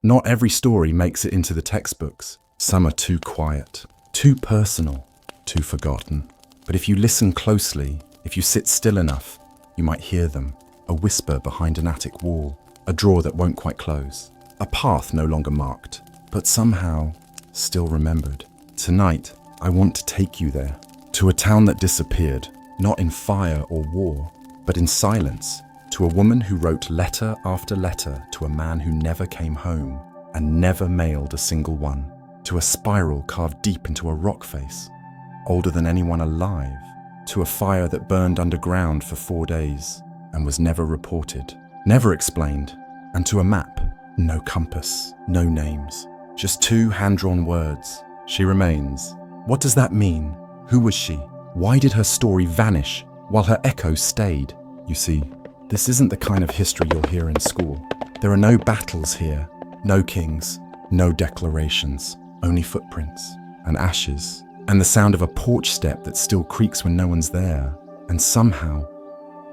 Not every story makes it into the textbooks. Some are too quiet, too personal, too forgotten. But if you listen closely, if you sit still enough, you might hear them. A whisper behind an attic wall, a drawer that won't quite close, a path no longer marked, but somehow still remembered. Tonight, I want to take you there, to a town that disappeared, not in fire or war, but in silence, to a woman who wrote letter after letter to a man who never came home and never mailed a single one, to a spiral carved deep into a rock face, older than anyone alive, to a fire that burned underground for 4 days and was never reported, never explained, and to a map, no compass, no names, just 2 hand-drawn words. She remains. What does that mean? Who was she? Why did her story vanish while her echo stayed? You see, this isn't the kind of history you'll hear in school. There are no battles here, no kings, no declarations, only footprints and ashes and the sound of a porch step that still creaks when no one's there. And somehow,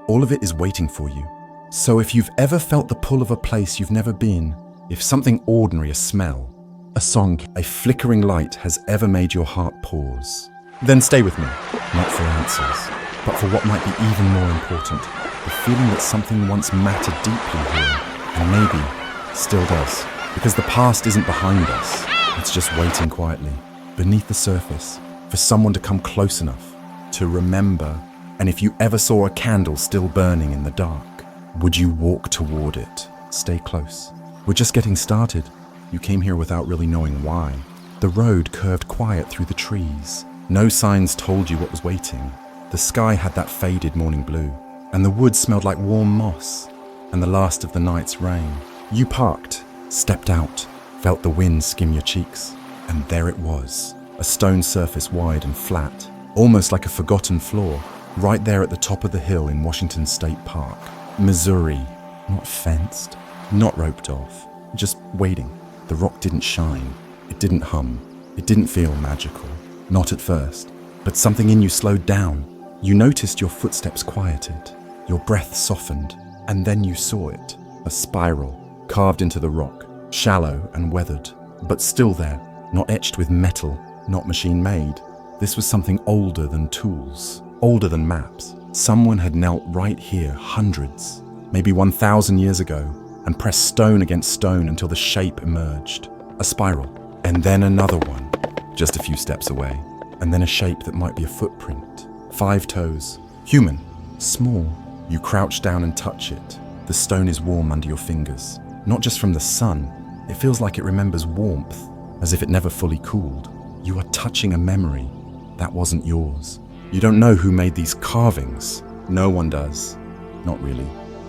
all of it is waiting for you. So if you've ever felt the pull of a place you've never been, if something ordinary, a smell, a song, a flickering light has ever made your heart pause, then stay with me, not for answers, but for what might be even more important, the feeling that something once mattered deeply here, and maybe still does, because the past isn't behind us, it's just waiting quietly, beneath the surface, for someone to come close enough to remember. And if you ever saw a candle still burning in the dark, would you walk toward it? Stay close. We're just getting started. You came here without really knowing why. The road curved quiet through the trees. No signs told you what was waiting. The sky had that faded morning blue, and the woods smelled like warm moss and the last of the night's rain. You parked, stepped out, felt the wind skim your cheeks, and there it was, a stone surface wide and flat, almost like a forgotten floor, right there at the top of the hill in Washington State Park, Missouri. Not fenced, not roped off, just waiting. The rock didn't shine, it didn't hum, it didn't feel magical, not at first, but something in you slowed down. You noticed your footsteps quieted, your breath softened, and then you saw it, a spiral carved into the rock, shallow and weathered, but still there, not etched with metal, not machine-made. This was something older than tools, older than maps. Someone had knelt right here hundreds, maybe 1,000 years ago, and pressed stone against stone until the shape emerged. A spiral, and then another one, just a few steps away, and then a shape that might be a footprint. 5 toes, human, small. You crouch down and touch it. The stone is warm under your fingers, not just from the sun. It feels like it remembers warmth, as if it never fully cooled. You are touching a memory that wasn't yours. You don't know who made these carvings. No one does. Not really.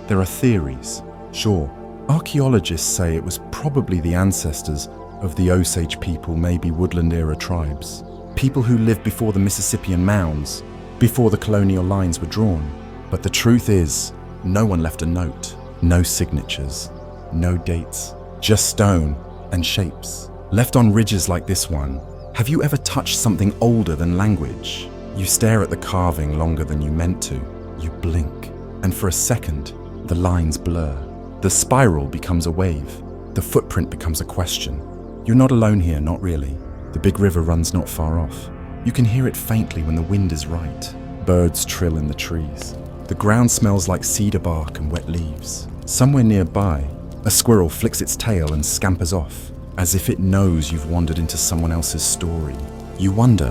There are theories. Sure, archaeologists say it was probably the ancestors of the Osage people, maybe woodland-era tribes. People who lived before the Mississippian mounds, before the colonial lines were drawn. But the truth is, no one left a note. No signatures. No dates. Just stone and shapes, left on ridges like this one. Have you ever touched something older than language? You stare at the carving longer than you meant to. You blink, and for a second, the lines blur. The spiral becomes a wave. The footprint becomes a question. You're not alone here, not really. The big river runs not far off. You can hear it faintly when the wind is right. Birds trill in the trees. The ground smells like cedar bark and wet leaves. Somewhere nearby, a squirrel flicks its tail and scampers off, as if it knows you've wandered into someone else's story. You wonder,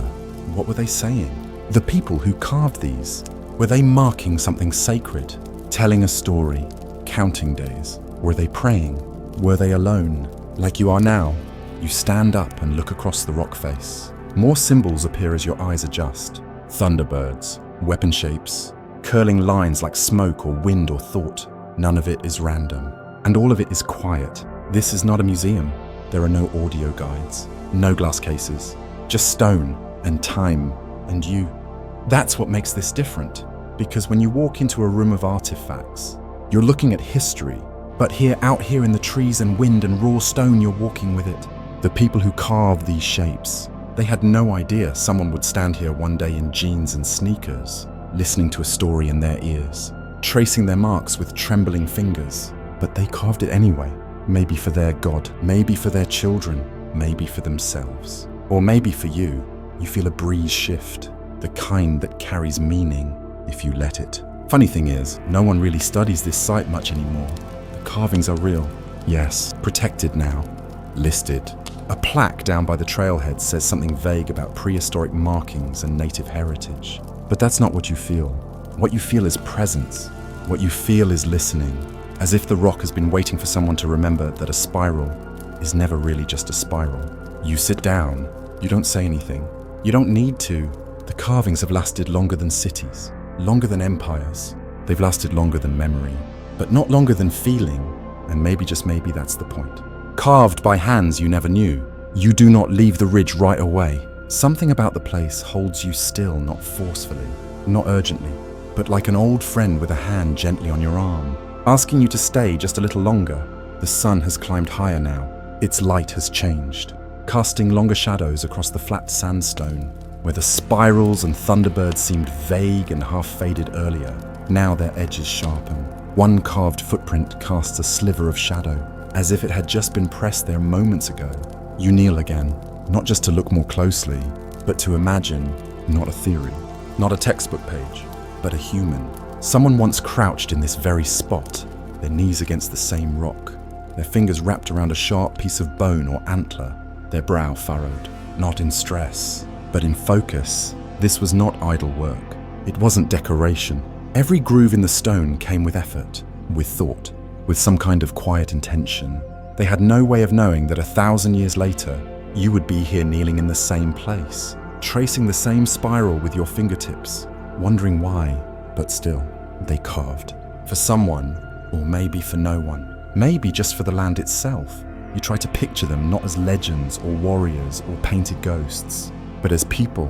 what were they saying? The people who carved these, were they marking something sacred? Telling a story? Counting days? Were they praying? Were they alone? Like you are now, you stand up and look across the rock face. More symbols appear as your eyes adjust. Thunderbirds, weapon shapes, curling lines like smoke or wind or thought. None of it is random. And all of it is quiet. This is not a museum. There are no audio guides, no glass cases, just stone and time and you. That's what makes this different, because when you walk into a room of artifacts, you're looking at history, but out here in the trees and wind and raw stone, you're walking with it. The people who carved these shapes, they had no idea someone would stand here one day in jeans and sneakers, listening to a story in their ears, tracing their marks with trembling fingers. But they carved it anyway. Maybe for their God, maybe for their children, maybe for themselves. Or maybe for you, you feel a breeze shift, the kind that carries meaning if you let it. Funny thing is, no one really studies this site much anymore. The carvings are real. Yes, protected now. Listed. A plaque down by the trailhead says something vague about prehistoric markings and native heritage. But that's not what you feel. What you feel is presence. What you feel is listening, as if the rock has been waiting for someone to remember that a spiral is never really just a spiral. You sit down. You don't say anything. You don't need to. The carvings have lasted longer than cities, longer than empires. They've lasted longer than memory, but not longer than feeling, and maybe, just maybe, that's the point. Carved by hands you never knew. You do not leave the ridge right away. Something about the place holds you still, not forcefully, not urgently, but like an old friend with a hand gently on your arm, asking you to stay just a little longer. The sun has climbed higher now. Its light has changed, casting longer shadows across the flat sandstone, where the spirals and thunderbirds seemed vague and half-faded earlier. Now their edges sharpen. One carved footprint casts a sliver of shadow, as if it had just been pressed there moments ago. You kneel again, not just to look more closely, but to imagine, not a theory, not a textbook page, but a human. Someone once crouched in this very spot, their knees against the same rock, their fingers wrapped around a sharp piece of bone or antler, their brow furrowed, not in stress, but in focus. This was not idle work. It wasn't decoration. Every groove in the stone came with effort, with thought, with some kind of quiet intention. They had no way of knowing that 1,000 years later, you would be here kneeling in the same place, tracing the same spiral with your fingertips, wondering why, but still, they carved. For someone, or maybe for no one. Maybe just for the land itself. You try to picture them not as legends or warriors or painted ghosts, but as people,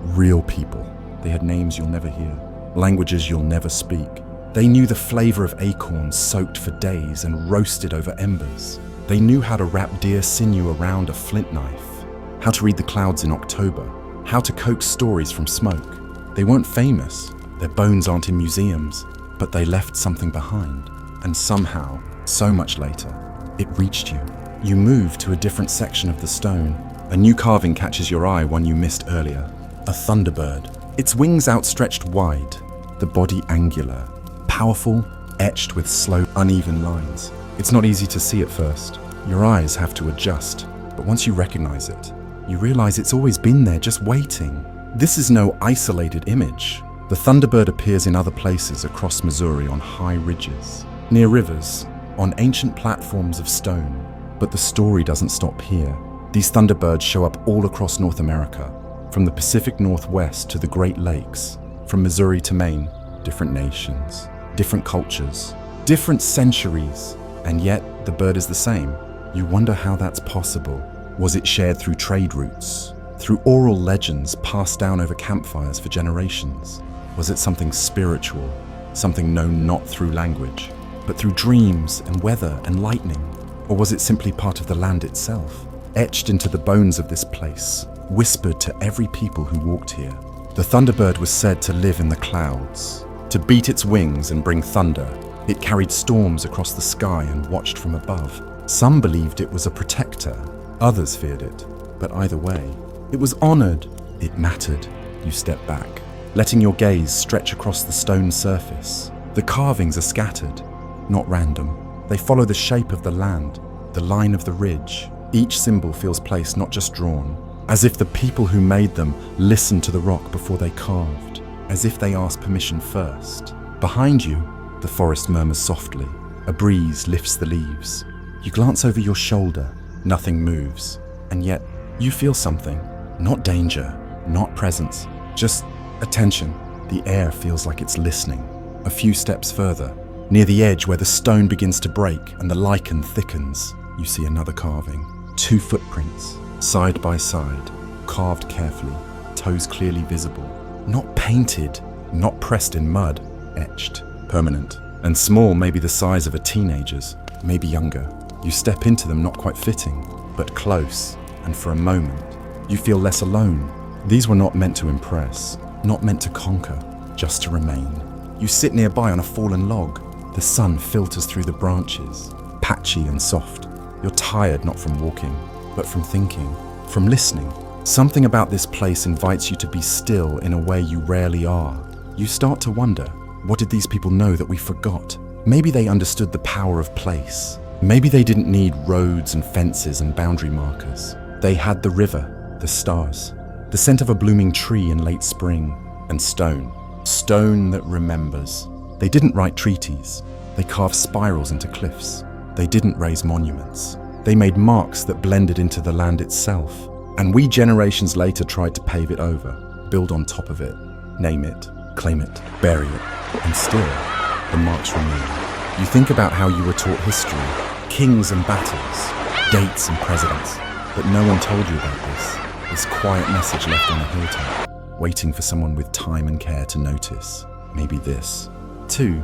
real people. They had names you'll never hear, languages you'll never speak. They knew the flavor of acorns soaked for days and roasted over embers. They knew how to wrap deer sinew around a flint knife, how to read the clouds in October, how to coax stories from smoke. They weren't famous, their bones aren't in museums, but they left something behind. And somehow, so much later, it reached you. You move to a different section of the stone. A new carving catches your eye, one you missed earlier. A thunderbird, its wings outstretched wide, the body angular, powerful, etched with slow, uneven lines. It's not easy to see at first. Your eyes have to adjust, but once you recognize it, you realize it's always been there, just waiting. This is no isolated image. The thunderbird appears in other places across Missouri on high ridges, near rivers, on ancient platforms of stone. But the story doesn't stop here. These thunderbirds show up all across North America, from the Pacific Northwest to the Great Lakes, from Missouri to Maine. Different nations, different cultures, different centuries, and yet the bird is the same. You wonder how that's possible. Was it shared through trade routes, through oral legends passed down over campfires for generations? Was it something spiritual, something known not through language, but through dreams and weather and lightning? Or was it simply part of the land itself, etched into the bones of this place, whispered to every people who walked here? The thunderbird was said to live in the clouds, to beat its wings and bring thunder. It carried storms across the sky and watched from above. Some believed it was a protector, others feared it. But either way, it was honored. It mattered. You step back, letting your gaze stretch across the stone surface. The carvings are scattered, not random. They follow the shape of the land, the line of the ridge. Each symbol feels placed, not just drawn, as if the people who made them listened to the rock before they carved, as if they asked permission first. Behind you, the forest murmurs softly. A breeze lifts the leaves. You glance over your shoulder. Nothing moves. And yet, you feel something. Not danger, not presence, just attention. The air feels like it's listening. A few steps further, near the edge where the stone begins to break and the lichen thickens, you see another carving. 2 footprints, side by side, carved carefully, toes clearly visible. Not painted, not pressed in mud, etched, permanent. And small, maybe the size of a teenager's, maybe younger. You step into them not quite fitting, but close, and for a moment, you feel less alone. These were not meant to impress, not meant to conquer, just to remain. You sit nearby on a fallen log. The sun filters through the branches, patchy and soft. You're tired not from walking, but from thinking, from listening. Something about this place invites you to be still in a way you rarely are. You start to wonder, what did these people know that we forgot? Maybe they understood the power of place. Maybe they didn't need roads and fences and boundary markers. They had the river, the stars, the scent of a blooming tree in late spring, and stone. Stone that remembers. They didn't write treaties. They carved spirals into cliffs. They didn't raise monuments. They made marks that blended into the land itself. And we generations later tried to pave it over, build on top of it, name it, claim it, bury it, and still, the marks remain. You think about how you were taught history, kings and battles, dates and presidents, but no one told you about this quiet message left on a hilltop, waiting for someone with time and care to notice. Maybe this, too,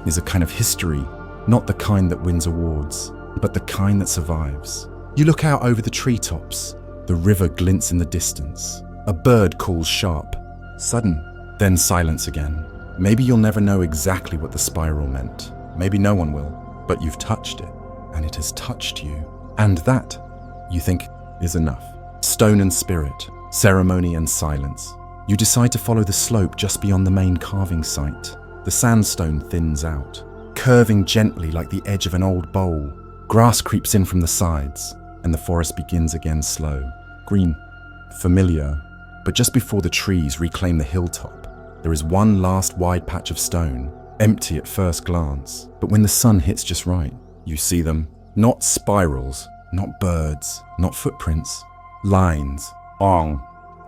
is a kind of history, not the kind that wins awards, but the kind that survives. You look out over the treetops, the river glints in the distance, a bird calls sharp, sudden, then silence again. Maybe you'll never know exactly what the spiral meant. Maybe no one will, but you've touched it, and it has touched you. And that, you think, is enough. Stone and spirit, ceremony and silence. You decide to follow the slope just beyond the main carving site. The sandstone thins out, curving gently like the edge of an old bowl. Grass creeps in from the sides, and the forest begins again slow. Green, familiar, but just before the trees reclaim the hilltop, there is one last wide patch of stone, empty at first glance. But when the sun hits just right, you see them. Not spirals, not birds, not footprints. Lines,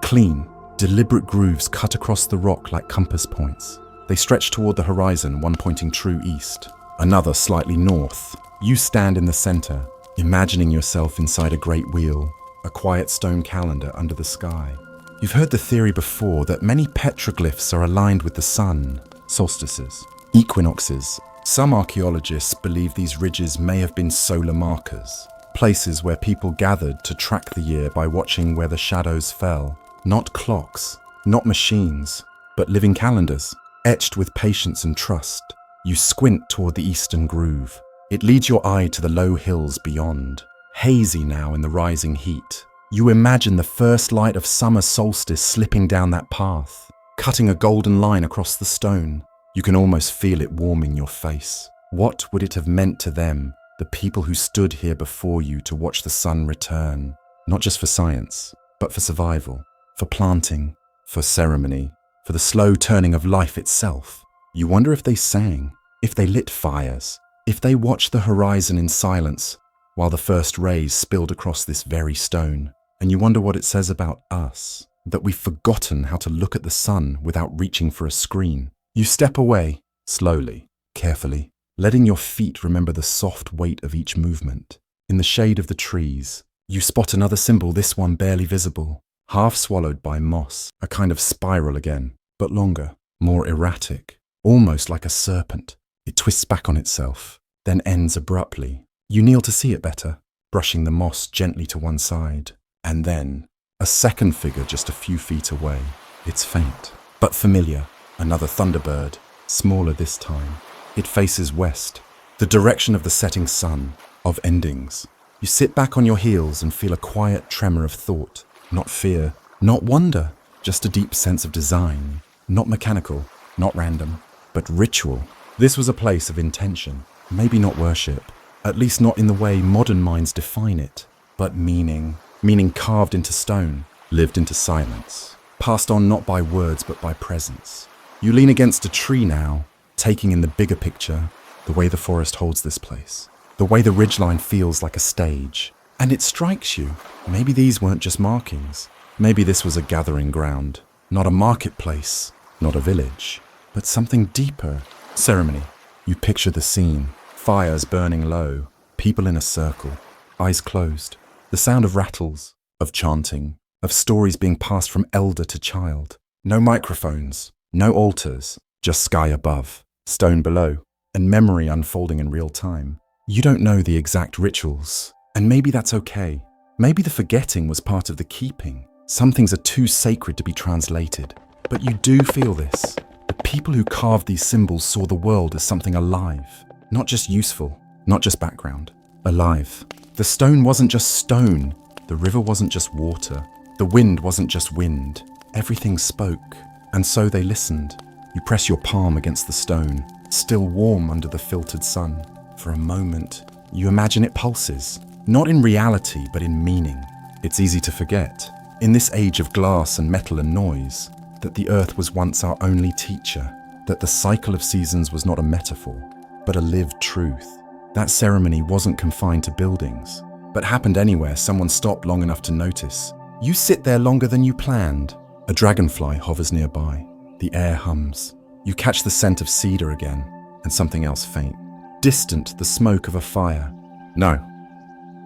clean, deliberate grooves cut across the rock like compass points. They stretch toward the horizon, one pointing true east, another slightly north. You stand in the center, imagining yourself inside a great wheel, a quiet stone calendar under the sky. You've heard the theory before that many petroglyphs are aligned with the sun, solstices, equinoxes. Some archaeologists believe these ridges may have been solar markers, places where people gathered to track the year by watching where the shadows fell. Not clocks, not machines, but living calendars, etched with patience and trust. You squint toward the eastern groove. It leads your eye to the low hills beyond, hazy now in the rising heat. You imagine the first light of summer solstice slipping down that path, cutting a golden line across the stone. You can almost feel it warming your face. What would it have meant to them, the people who stood here before you to watch the sun return? Not just for science, but for survival, for planting, for ceremony, for the slow turning of life itself. You wonder if they sang, if they lit fires, if they watched the horizon in silence while the first rays spilled across this very stone. And you wonder what it says about us, that we've forgotten how to look at the sun without reaching for a screen. You step away, slowly, carefully, letting your feet remember the soft weight of each movement. In the shade of the trees, you spot another symbol, this one barely visible, half swallowed by moss, a kind of spiral again, but longer, more erratic, almost like a serpent. It twists back on itself, then ends abruptly. You kneel to see it better, brushing the moss gently to one side. And then, a second figure just a few feet away. It's faint, but familiar. Another thunderbird, smaller this time. It faces west, the direction of the setting sun, of endings. You sit back on your heels and feel a quiet tremor of thought. Not fear, not wonder, just a deep sense of design. Not mechanical, not random, but ritual. This was a place of intention, maybe not worship, at least not in the way modern minds define it, but meaning. Meaning carved into stone, lived into silence, passed on not by words but by presence. You lean against a tree now, taking in the bigger picture, the way the forest holds this place, the way the ridgeline feels like a stage. And it strikes you, maybe these weren't just markings. Maybe this was a gathering ground, not a marketplace, not a village, but something deeper. Ceremony. You picture the scene, fires burning low, people in a circle, eyes closed. The sound of rattles, of chanting, of stories being passed from elder to child. No microphones, no altars, just sky above, stone below, and memory unfolding in real time. You don't know the exact rituals, and maybe that's okay. Maybe the forgetting was part of the keeping. Some things are too sacred to be translated. But you do feel this. The people who carved these symbols saw the world as something alive, not just useful, not just background. Alive. The stone wasn't just stone. The river wasn't just water. The wind wasn't just wind. Everything spoke, and so they listened. You press your palm against the stone, still warm under the filtered sun. For a moment, you imagine it pulses, not in reality, but in meaning. It's easy to forget, in this age of glass and metal and noise, that the earth was once our only teacher, that the cycle of seasons was not a metaphor, but a lived truth. That ceremony wasn't confined to buildings, but happened anywhere someone stopped long enough to notice. You sit there longer than you planned. A dragonfly hovers nearby. The air hums. You catch the scent of cedar again, and something else faint. Distant, the smoke of a fire. No.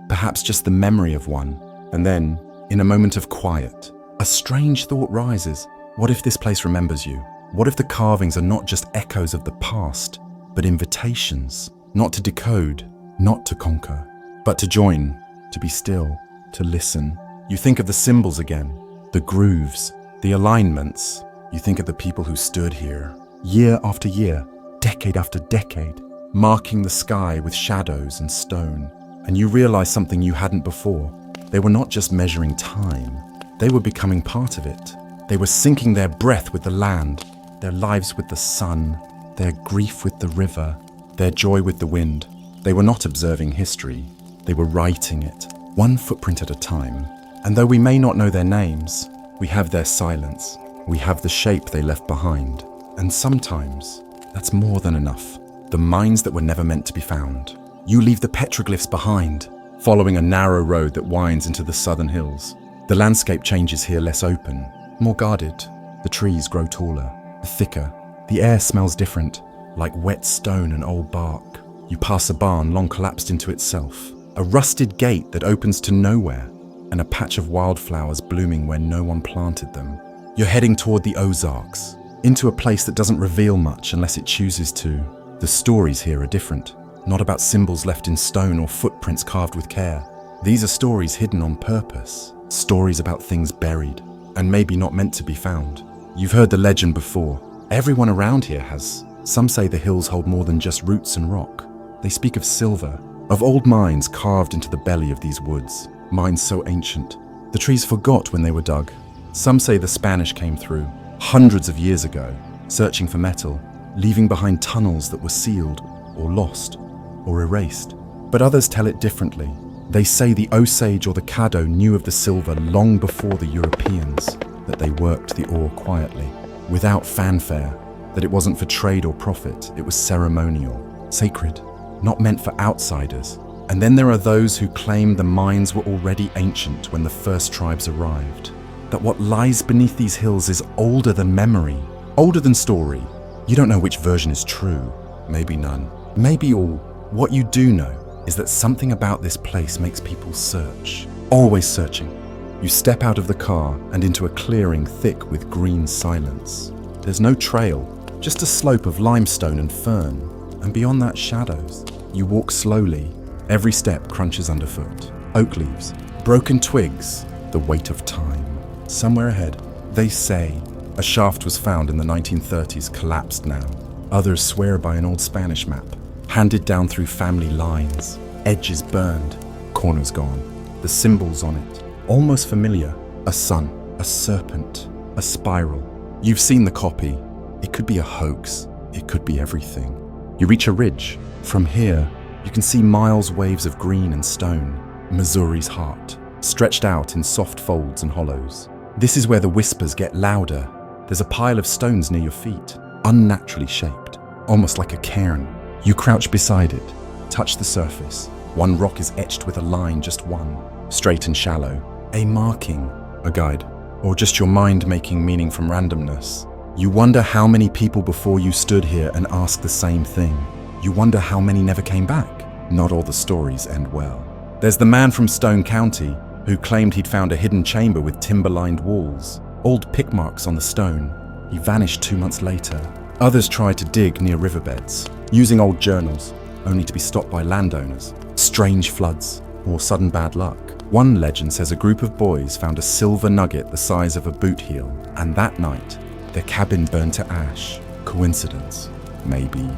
Perhaps just the memory of one. And then, in a moment of quiet, a strange thought rises. What if this place remembers you? What if the carvings are not just echoes of the past, but invitations, not to decode, not to conquer, but to join, to be still, to listen? You think of the symbols again, the grooves, the alignments. You think of the people who stood here, year after year, decade after decade, marking the sky with shadows and stone. And you realize something you hadn't before. They were not just measuring time, they were becoming part of it. They were syncing their breath with the land, their lives with the sun, their grief with the river, their joy with the wind. They were not observing history, they were writing it, one footprint at a time. And though we may not know their names, we have their silence, we have the shape they left behind. And sometimes, that's more than enough. The minds that were never meant to be found. You leave the petroglyphs behind, following a narrow road that winds into the southern hills. The landscape changes here less open, more guarded. The trees grow taller, thicker. The air smells different, like wet stone and old bark. You pass a barn long collapsed into itself, a rusted gate that opens to nowhere, and a patch of wildflowers blooming where no one planted them. You're heading toward the Ozarks, into a place that doesn't reveal much unless it chooses to. The stories here are different, not about symbols left in stone or footprints carved with care. These are stories hidden on purpose, stories about things buried, and maybe not meant to be found. You've heard the legend before. Everyone around here has. Some say the hills hold more than just roots and rock. They speak of silver, of old mines carved into the belly of these woods, mines so ancient. The trees forgot when they were dug. Some say the Spanish came through, hundreds of years ago, searching for metal, leaving behind tunnels that were sealed, or lost, or erased. But others tell it differently. They say the Osage or the Caddo knew of the silver long before the Europeans, that they worked the ore quietly, without fanfare, that it wasn't for trade or profit, it was ceremonial, sacred, not meant for outsiders. And then there are those who claim the mines were already ancient when the first tribes arrived, that what lies beneath these hills is older than memory, older than story. You don't know which version is true, maybe none, maybe all. What you do know is that something about this place makes people search, always searching. You step out of the car and into a clearing thick with green silence. There's no trail, just a slope of limestone and fern, and beyond that shadows. You walk slowly, every step crunches underfoot. Oak leaves, broken twigs, the weight of time. Somewhere ahead, they say, a shaft was found in the 1930s, collapsed now. Others swear by an old Spanish map, handed down through family lines, edges burned, corners gone, the symbols on it, almost familiar, a sun, a serpent, a spiral. You've seen the copy. It could be a hoax, it could be everything. You reach a ridge. From here, you can see miles waves of green and stone, Missouri's heart, stretched out in soft folds and hollows. This is where the whispers get louder. There's a pile of stones near your feet, unnaturally shaped, almost like a cairn. You crouch beside it, touch the surface. One rock is etched with a line, just one, straight and shallow. A marking, a guide, or just your mind making meaning from randomness. You wonder how many people before you stood here and asked the same thing. You wonder how many never came back. Not all the stories end well. There's the man from Stone County who claimed he'd found a hidden chamber with timber-lined walls, old pick marks on the stone. He vanished 2 months later. Others tried to dig near riverbeds, using old journals, only to be stopped by landowners, strange floods, or sudden bad luck. One legend says a group of boys found a silver nugget the size of a boot heel, and that night, their cabin burned to ash. Coincidence? Maybe.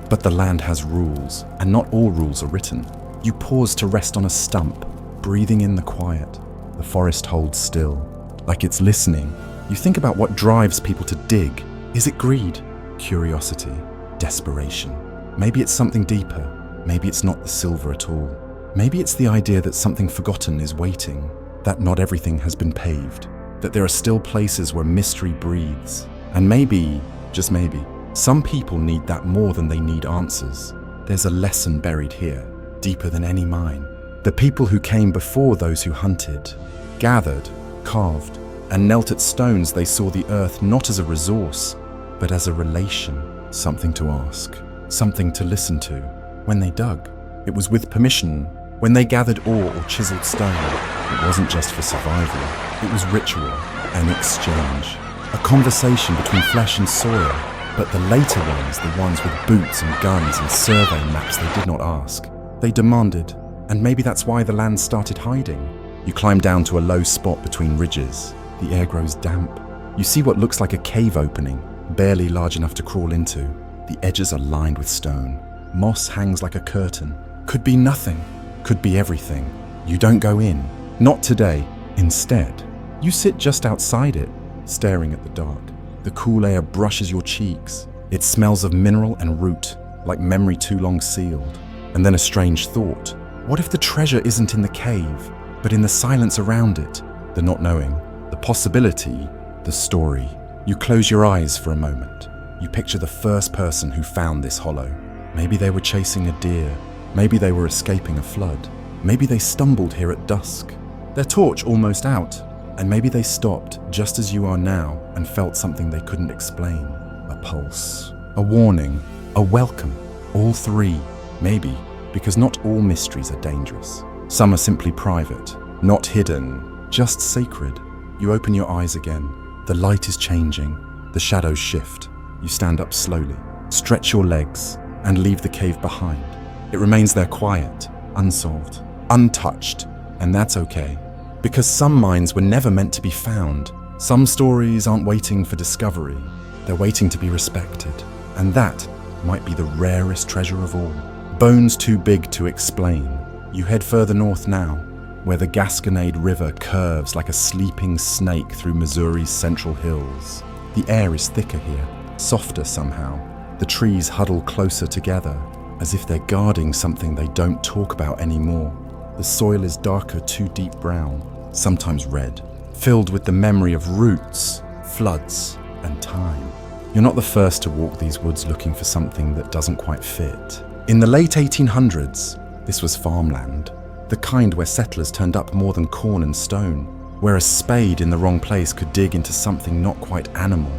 But the land has rules, and not all rules are written. You pause to rest on a stump, breathing in the quiet. The forest holds still, like it's listening. You think about what drives people to dig. Is it greed? Curiosity? Desperation? Maybe it's something deeper. Maybe it's not the silver at all. Maybe it's the idea that something forgotten is waiting, that not everything has been paved, that there are still places where mystery breathes. And maybe, just maybe, some people need that more than they need answers. There's a lesson buried here, deeper than any mine. The people who came before those who hunted, gathered, carved, and knelt at stones, they saw the earth not as a resource, but as a relation, something to ask, something to listen to. When they dug, it was with permission. When they gathered ore or chiseled stone, it wasn't just for survival. It was ritual, an exchange, a conversation between flesh and soil. But the later ones, the ones with boots and guns and survey maps, they did not ask. They demanded, and maybe that's why the land started hiding. You climb down to a low spot between ridges. The air grows damp. You see what looks like a cave opening, barely large enough to crawl into. The edges are lined with stone. Moss hangs like a curtain. Could be nothing. Could be everything. You don't go in. Not today. Instead, you sit just outside it, staring at the dark. The cool air brushes your cheeks. It smells of mineral and root, like memory too long sealed. And then a strange thought. What if the treasure isn't in the cave, but in the silence around it? The not knowing, the possibility, the story. You close your eyes for a moment. You picture the first person who found this hollow. Maybe they were chasing a deer. Maybe they were escaping a flood. Maybe they stumbled here at dusk, their torch almost out. And maybe they stopped just as you are now and felt something they couldn't explain. A pulse, a warning, a welcome. All three, maybe, because not all mysteries are dangerous. Some are simply private, not hidden, just sacred. You open your eyes again. The light is changing. The shadows shift. You stand up slowly, stretch your legs, and leave the cave behind. It remains there quiet, unsolved, untouched, and that's okay. Because some minds were never meant to be found. Some stories aren't waiting for discovery. They're waiting to be respected. And that might be the rarest treasure of all. Bones too big to explain. You head further north now, where the Gasconade River curves like a sleeping snake through Missouri's central hills. The air is thicker here, softer somehow. The trees huddle closer together, as if they're guarding something they don't talk about anymore. The soil is darker, too deep brown, sometimes red, filled with the memory of roots, floods, and time. You're not the first to walk these woods looking for something that doesn't quite fit. In the late 1800s, this was farmland, the kind where settlers turned up more than corn and stone, where a spade in the wrong place could dig into something not quite animal,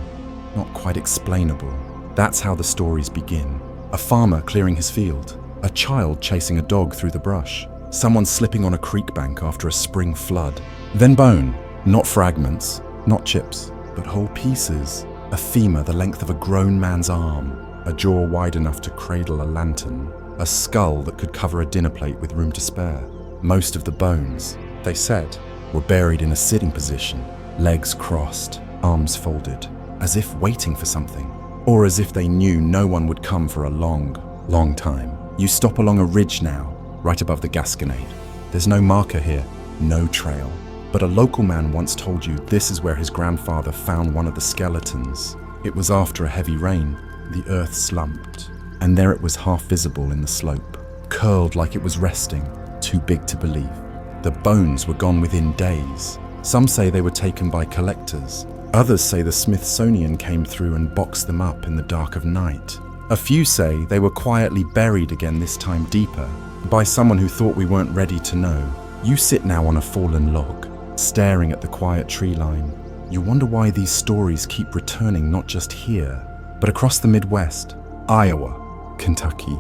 not quite explainable. That's how the stories begin. A farmer clearing his field, a child chasing a dog through the brush, someone slipping on a creek bank after a spring flood. Then bone, not fragments, not chips, but whole pieces. A femur the length of a grown man's arm, a jaw wide enough to cradle a lantern, a skull that could cover a dinner plate with room to spare. Most of the bones, they said, were buried in a sitting position, legs crossed, arms folded, as if waiting for something, or as if they knew no one would come for a long, long time. You stop along a ridge now, right above the Gasconade. There's no marker here, no trail. But a local man once told you this is where his grandfather found one of the skeletons. It was after a heavy rain. The earth slumped, and there it was half visible in the slope, curled like it was resting, too big to believe. The bones were gone within days. Some say they were taken by collectors. Others say the Smithsonian came through and boxed them up in the dark of night. A few say they were quietly buried again, this time deeper, by someone who thought we weren't ready to know. You sit now on a fallen log, staring at the quiet tree line. You wonder why these stories keep returning, not just here, but across the Midwest, Iowa, Kentucky,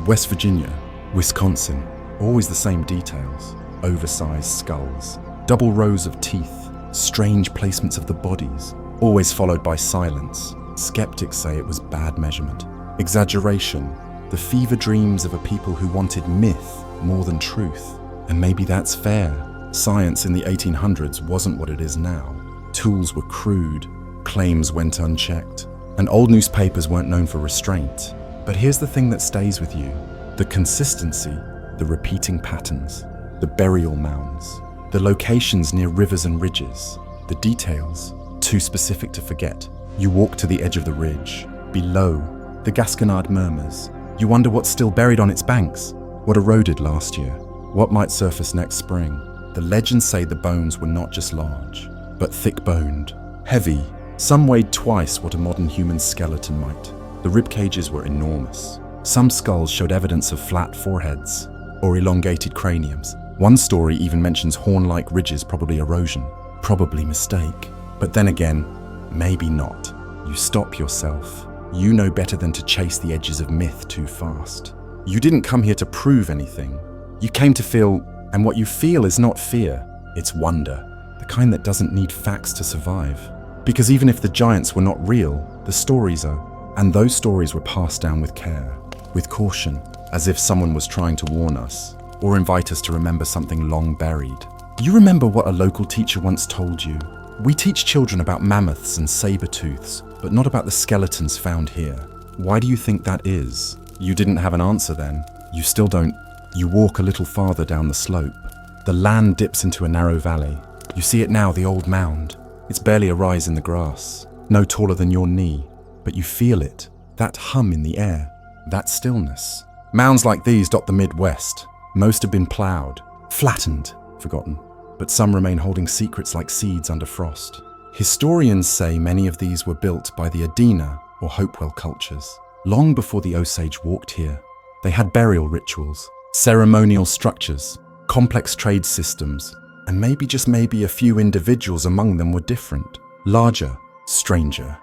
West Virginia, Wisconsin. Always the same details. Oversized skulls, double rows of teeth, strange placements of the bodies, always followed by silence. Skeptics say it was bad measurement, exaggeration, the fever dreams of a people who wanted myth more than truth. And maybe that's fair. Science in the 1800s wasn't what it is now. Tools were crude, claims went unchecked, and old newspapers weren't known for restraint. But here's the thing that stays with you: the consistency, the repeating patterns, the burial mounds, the locations near rivers and ridges, the details, too specific to forget. You walk to the edge of the ridge. Below, the Gasconade murmurs. You wonder what's still buried on its banks, what eroded last year, what might surface next spring. The legends say the bones were not just large, but thick-boned, heavy. Some weighed twice what a modern human skeleton might. The rib cages were enormous. Some skulls showed evidence of flat foreheads or elongated craniums. One story even mentions horn-like ridges, probably erosion, probably mistake. But then again, maybe not. You stop yourself. You know better than to chase the edges of myth too fast. You didn't come here to prove anything. You came to feel, and what you feel is not fear, it's wonder. The kind that doesn't need facts to survive. Because even if the giants were not real, the stories are. And those stories were passed down with care, with caution, as if someone was trying to warn us, or invite us to remember something long buried. You remember what a local teacher once told you? We teach children about mammoths and saber-tooths, but not about the skeletons found here. Why do you think that is? You didn't have an answer then. You still don't. You walk a little farther down the slope. The land dips into a narrow valley. You see it now, the old mound. It's barely a rise in the grass, no taller than your knee, but you feel it, that hum in the air, that stillness. Mounds like these dot the Midwest. Most have been ploughed, flattened, forgotten, but some remain holding secrets like seeds under frost. Historians say many of these were built by the Adena or Hopewell cultures. Long before the Osage walked here, they had burial rituals, ceremonial structures, complex trade systems, and maybe, just maybe, a few individuals among them were different, larger, stranger,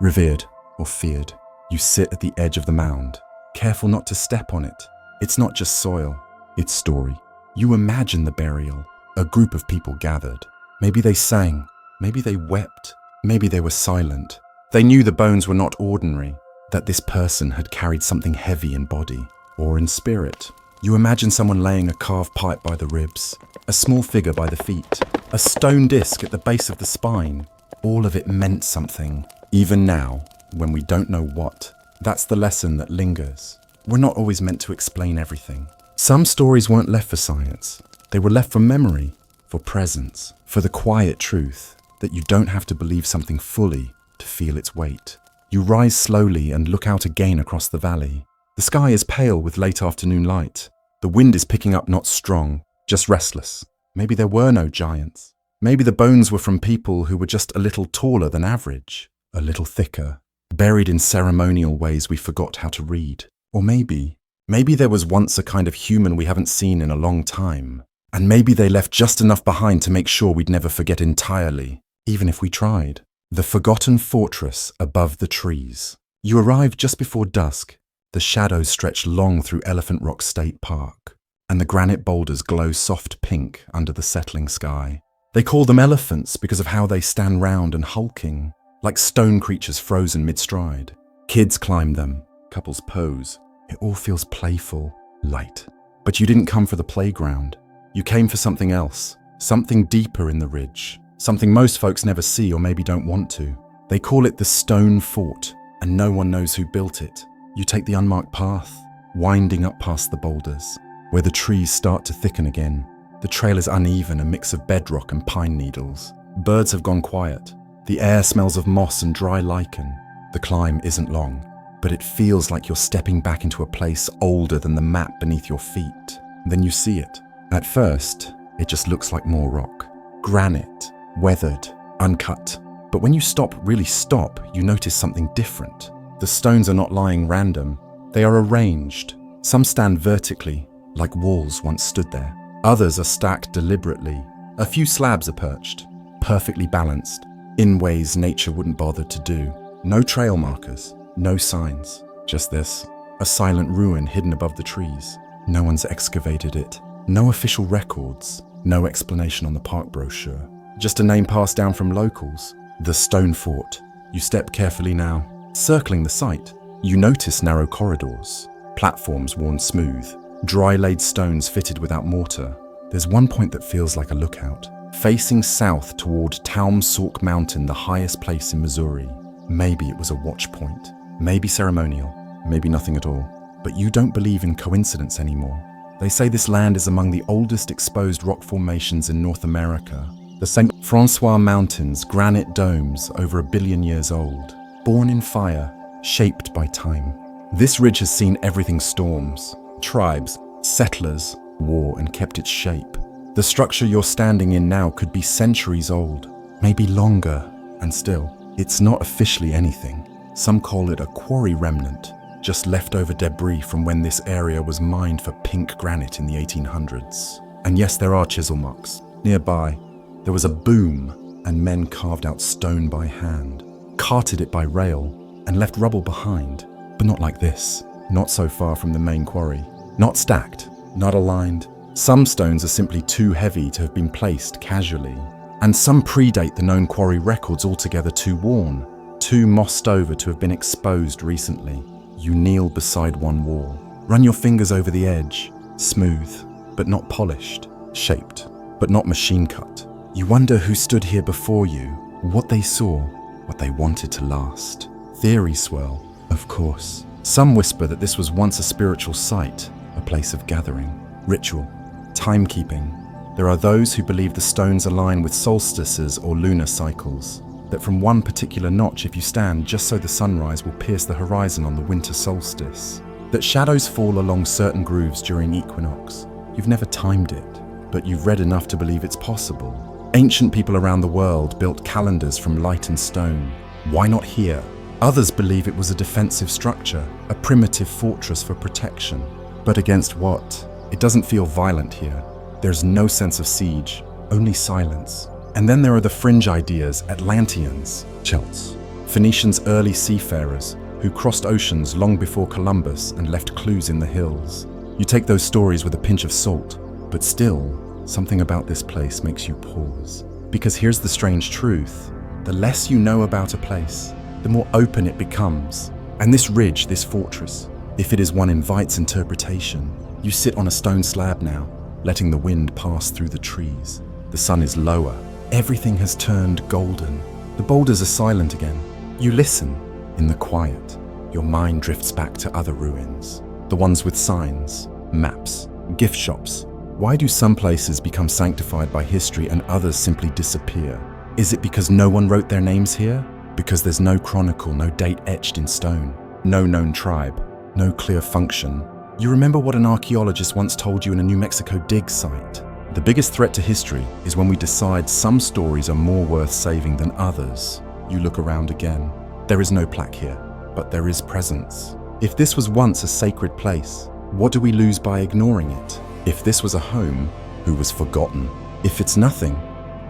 revered or feared. You sit at the edge of the mound, careful not to step on it. It's not just soil, it's story. You imagine the burial, a group of people gathered. Maybe they sang, maybe they wept, maybe they were silent. They knew the bones were not ordinary, that this person had carried something heavy in body or in spirit. You imagine someone laying a carved pipe by the ribs, a small figure by the feet, a stone disc at the base of the spine. All of it meant something, even now, when we don't know what. That's the lesson that lingers. We're not always meant to explain everything. Some stories weren't left for science. They were left for memory, for presence, for the quiet truth that you don't have to believe something fully to feel its weight. You rise slowly and look out again across the valley. The sky is pale with late afternoon light. The wind is picking up, not strong, just restless. Maybe there were no giants. Maybe the bones were from people who were just a little taller than average, a little thicker, buried in ceremonial ways we forgot how to read. Or maybe there was once a kind of human we haven't seen in a long time. And maybe they left just enough behind to make sure we'd never forget entirely, even if we tried. The forgotten fortress above the trees. You arrive just before dusk. The shadows stretch long through Elephant Rock State Park, and the granite boulders glow soft pink under the settling sky. They call them elephants because of how they stand round and hulking, like stone creatures frozen mid-stride. Kids climb them, couples pose. It all feels playful, light. But you didn't come for the playground. You came for something else, something deeper in the ridge, something most folks never see or maybe don't want to. They call it the Stone Fort, and no one knows who built it. You take the unmarked path, winding up past the boulders, where the trees start to thicken again. The trail is uneven, a mix of bedrock and pine needles. Birds have gone quiet. The air smells of moss and dry lichen. The climb isn't long, but it feels like you're stepping back into a place older than the map beneath your feet. Then you see it. At first, it just looks like more rock. Granite, weathered, uncut. But when you stop, really stop, you notice something different. The stones are not lying random. They are arranged. Some stand vertically, like walls once stood there. Others are stacked deliberately. A few slabs are perched, perfectly balanced, in ways nature wouldn't bother to do. No trail markers, no signs. Just this, a silent ruin hidden above the trees. No one's excavated it. No official records. No explanation on the park brochure. Just a name passed down from locals. The Stone Fort. You step carefully now. Circling the site, you notice narrow corridors, platforms worn smooth, dry-laid stones fitted without mortar. There's one point that feels like a lookout, facing south toward Taumsauk Mountain, the highest place in Missouri. Maybe it was a watch point, maybe ceremonial, maybe nothing at all. But you don't believe in coincidence anymore. They say this land is among the oldest exposed rock formations in North America. The St. Francois Mountains, granite domes over 1 billion years old, born in fire, shaped by time. This ridge has seen everything: storms, tribes, settlers, war, and kept its shape. The structure you're standing in now could be centuries old, maybe longer, and still, it's not officially anything. Some call it a quarry remnant, just leftover debris from when this area was mined for pink granite in the 1800s. And yes, there are chisel marks. Nearby, there was a boom, and men carved out stone by hand, carted it by rail, and left rubble behind. But not like this, not so far from the main quarry. Not stacked, not aligned. Some stones are simply too heavy to have been placed casually, and some predate the known quarry records altogether, too worn, too mossed over to have been exposed recently. You kneel beside one wall, run your fingers over the edge, smooth, but not polished, shaped, but not machine cut. You wonder who stood here before you, what they saw, what they wanted to last. Theories swirl, of course. Some whisper that this was once a spiritual site, a place of gathering, ritual, timekeeping. There are those who believe the stones align with solstices or lunar cycles, that from one particular notch, if you stand just so the sunrise will pierce the horizon on the winter solstice, that shadows fall along certain grooves during equinox. You've never timed it, but you've read enough to believe it's possible. Ancient people around the world built calendars from light and stone. Why not here? Others believe it was a defensive structure, a primitive fortress for protection. But against what? It doesn't feel violent here. There's no sense of siege, only silence. And then there are the fringe ideas, Atlanteans, Celts, Phoenicians' early seafarers who crossed oceans long before Columbus and left clues in the hills. You take those stories with a pinch of salt, but still, something about this place makes you pause. Because here's the strange truth. The less you know about a place, the more open it becomes. And this ridge, this fortress, if it is one, invites interpretation. You sit on a stone slab now, letting the wind pass through the trees. The sun is lower. Everything has turned golden. The boulders are silent again. You listen. In the quiet, your mind drifts back to other ruins. The ones with signs, maps, gift shops. Why do some places become sanctified by history and others simply disappear? Is it because no one wrote their names here? Because there's no chronicle, no date etched in stone, no known tribe, no clear function? You remember what an archaeologist once told you in a New Mexico dig site? The biggest threat to history is when we decide some stories are more worth saving than others. You look around again. There is no plaque here, but there is presence. If this was once a sacred place, what do we lose by ignoring it? If this was a home, who was forgotten? If it's nothing,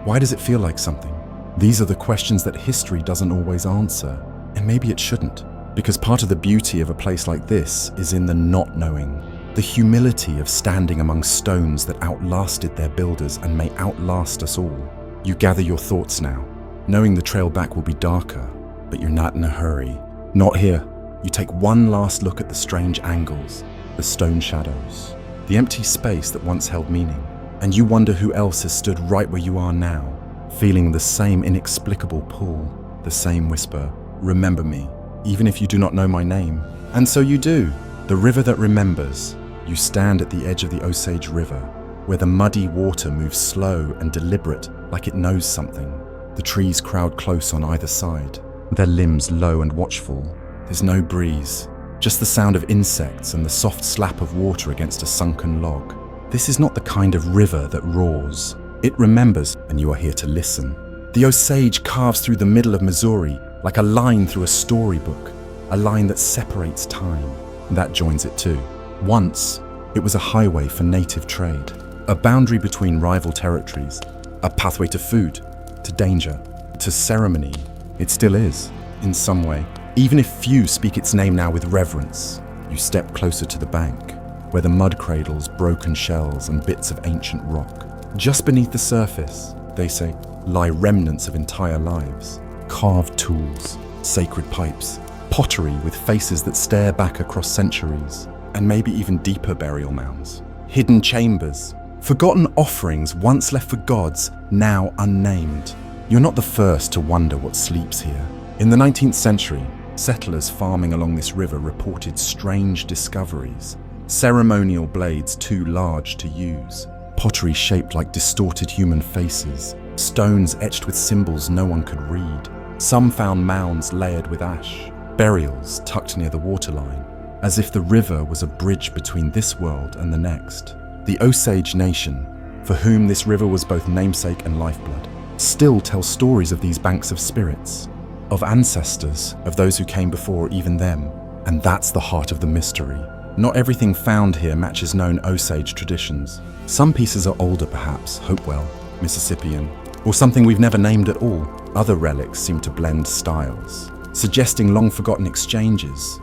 why does it feel like something? These are the questions that history doesn't always answer, and maybe it shouldn't, because part of the beauty of a place like this is in the not knowing, the humility of standing among stones that outlasted their builders and may outlast us all. You gather your thoughts now, knowing the trail back will be darker, but you're not in a hurry. Not here. You take one last look at the strange angles, the stone shadows, the empty space that once held meaning, and you wonder who else has stood right where you are now, feeling the same inexplicable pull, the same whisper, remember me, even if you do not know my name. And so you do. The river that remembers. You stand at the edge of the Osage River, where the muddy water moves slow and deliberate, like it knows something. The trees crowd close on either side, their limbs low and watchful. There's no breeze, just the sound of insects and the soft slap of water against a sunken log. This is not the kind of river that roars. It remembers, and you are here to listen. The Osage carves through the middle of Missouri like a line through a storybook, a line that separates time. That joins it too. Once, it was a highway for native trade, a boundary between rival territories, a pathway to food, to danger, to ceremony. It still is, in some way. Even if few speak its name now with reverence, you step closer to the bank, where the mud cradles, broken shells, and bits of ancient rock. Just beneath the surface, they say, lie remnants of entire lives. Carved tools, sacred pipes, pottery with faces that stare back across centuries, and maybe even deeper burial mounds. Hidden chambers, forgotten offerings once left for gods, now unnamed. You're not the first to wonder what sleeps here. In the 19th century, settlers farming along this river reported strange discoveries. ceremonial blades too large to use, pottery shaped like distorted human faces, stones etched with symbols no one could read. Some found mounds layered with ash, burials tucked near the waterline, as if the river was a bridge between this world and the next. The Osage Nation, for whom this river was both namesake and lifeblood, still tell stories of these banks of spirits, of ancestors, of those who came before even them, and that's the heart of the mystery. Not everything found here matches known Osage traditions. Some pieces are older perhaps, Hopewell, Mississippian, or something we've never named at all. Other relics seem to blend styles, suggesting long-forgotten exchanges,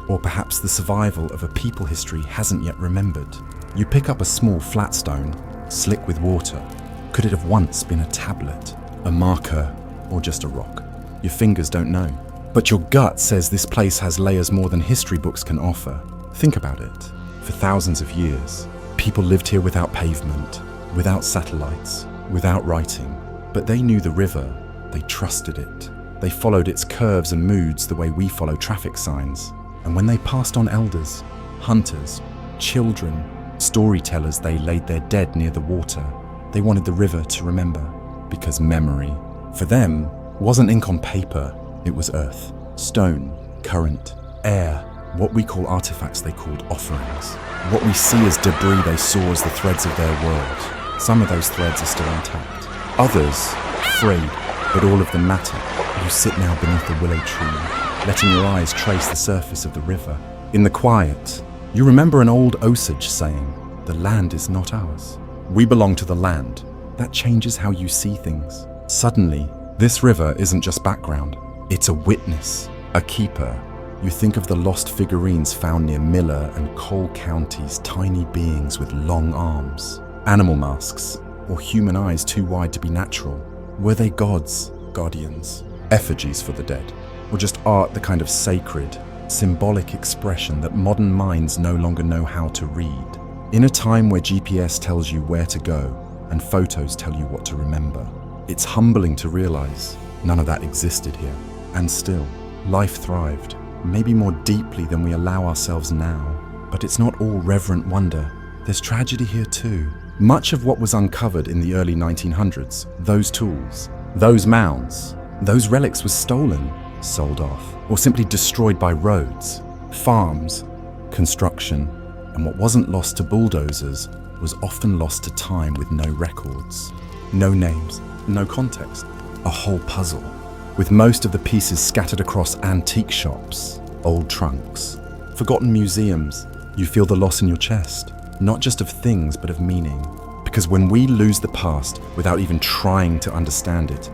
or perhaps the survival of a people history hasn't yet remembered. You pick up a small flat stone, slick with water. Could it have once been a tablet, a marker, or just a rock? Your fingers don't know. But your gut says this place has layers more than history books can offer. Think about it. For thousands of years, people lived here without pavement, without satellites, without writing. But they knew the river. They trusted it. They followed its curves and moods the way we follow traffic signs. And when they passed on elders, hunters, children, storytellers, they laid their dead near the water. They wanted the river to remember, because memory, for them, wasn't ink on paper, it was earth, stone, current, air. What we call artifacts they called offerings. What we see as debris they saw as the threads of their world. Some of those threads are still intact. Others, frayed, but all of them matter. You sit now beneath the willow tree, letting your eyes trace the surface of the river. In the quiet, you remember an old Osage saying, "The land is not ours. We belong to the land." That changes how you see things. Suddenly, this river isn't just background. It's a witness, a keeper. You think of the lost figurines found near Miller and Cole counties, tiny beings with long arms, animal masks, or human eyes too wide to be natural. Were they gods, guardians, effigies for the dead, or just art, the kind of sacred, symbolic expression that modern minds no longer know how to read? In a time where GPS tells you where to go and photos tell you what to remember, it's humbling to realize none of that existed here. And still, life thrived. Maybe more deeply than we allow ourselves now. But it's not all reverent wonder. There's tragedy here too. Much of what was uncovered in the early 1900s, those tools, those mounds, those relics was stolen, sold off, or simply destroyed by roads, farms, construction, and what wasn't lost to bulldozers was often lost to time with no records, no names, no context, a whole puzzle. With most of the pieces scattered across antique shops, old trunks, forgotten museums, you feel the loss in your chest, not just of things but of meaning. Because when we lose the past without even trying to understand it,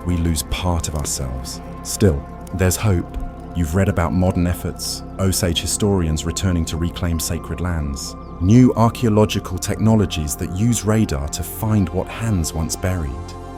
we lose part of ourselves. Still, there's hope. You've read about modern efforts, Osage historians returning to reclaim sacred lands, new archaeological technologies that use radar to find what hands once buried.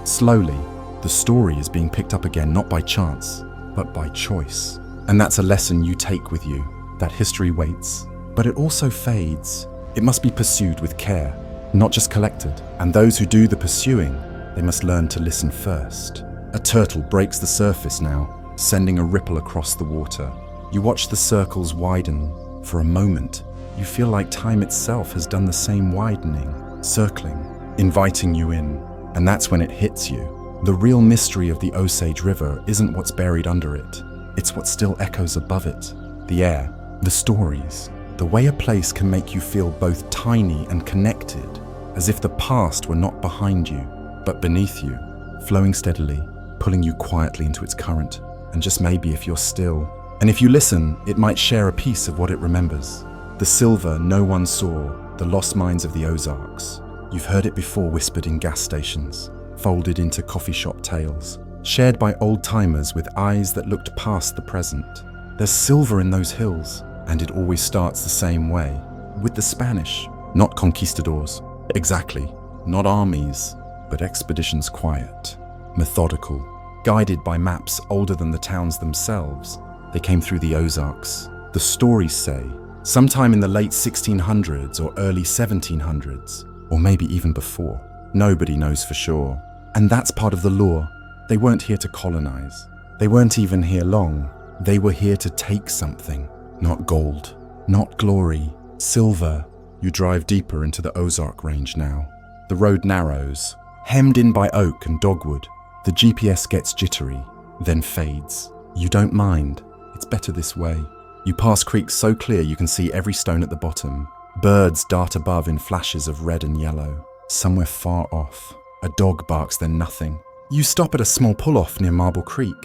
Slowly, the story is being picked up again, not by chance, but by choice. And that's a lesson you take with you, that history waits, but it also fades. It must be pursued with care, not just collected. And those who do the pursuing, they must learn to listen first. A turtle breaks the surface now, sending a ripple across the water. You watch the circles widen. For a moment, you feel like time itself has done the same widening, circling, inviting you in. And that's when it hits you. The real mystery of the Osage River isn't what's buried under it. It's what still echoes above it. The air, the stories, the way a place can make you feel both tiny and connected, as if the past were not behind you, but beneath you, flowing steadily, pulling you quietly into its current. And just maybe if you're still, and if you listen, it might share a piece of what it remembers. The silver no one saw, the lost mines of the Ozarks. You've heard it before whispered in gas stations, folded into coffee shop tales, shared by old-timers with eyes that looked past the present. There's silver in those hills, and it always starts the same way, with the Spanish, not conquistadors. Exactly, not armies, but expeditions quiet, methodical, guided by maps older than the towns themselves. They came through the Ozarks. The stories say, sometime in the late 1600s or early 1700s, or maybe even before. Nobody knows for sure. And that's part of the lore. They weren't here to colonize. They weren't even here long. They were here to take something. Not gold, not glory, Silver. You drive deeper into the Ozark Range now. The road narrows, hemmed in by oak and dogwood. The GPS gets jittery, then fades. You don't mind. It's better this way. You pass creeks so clear you can see every stone at the bottom. Birds dart above in flashes of red and yellow. Somewhere far off, a dog barks then nothing. You stop at a small pull-off near Marble Creek,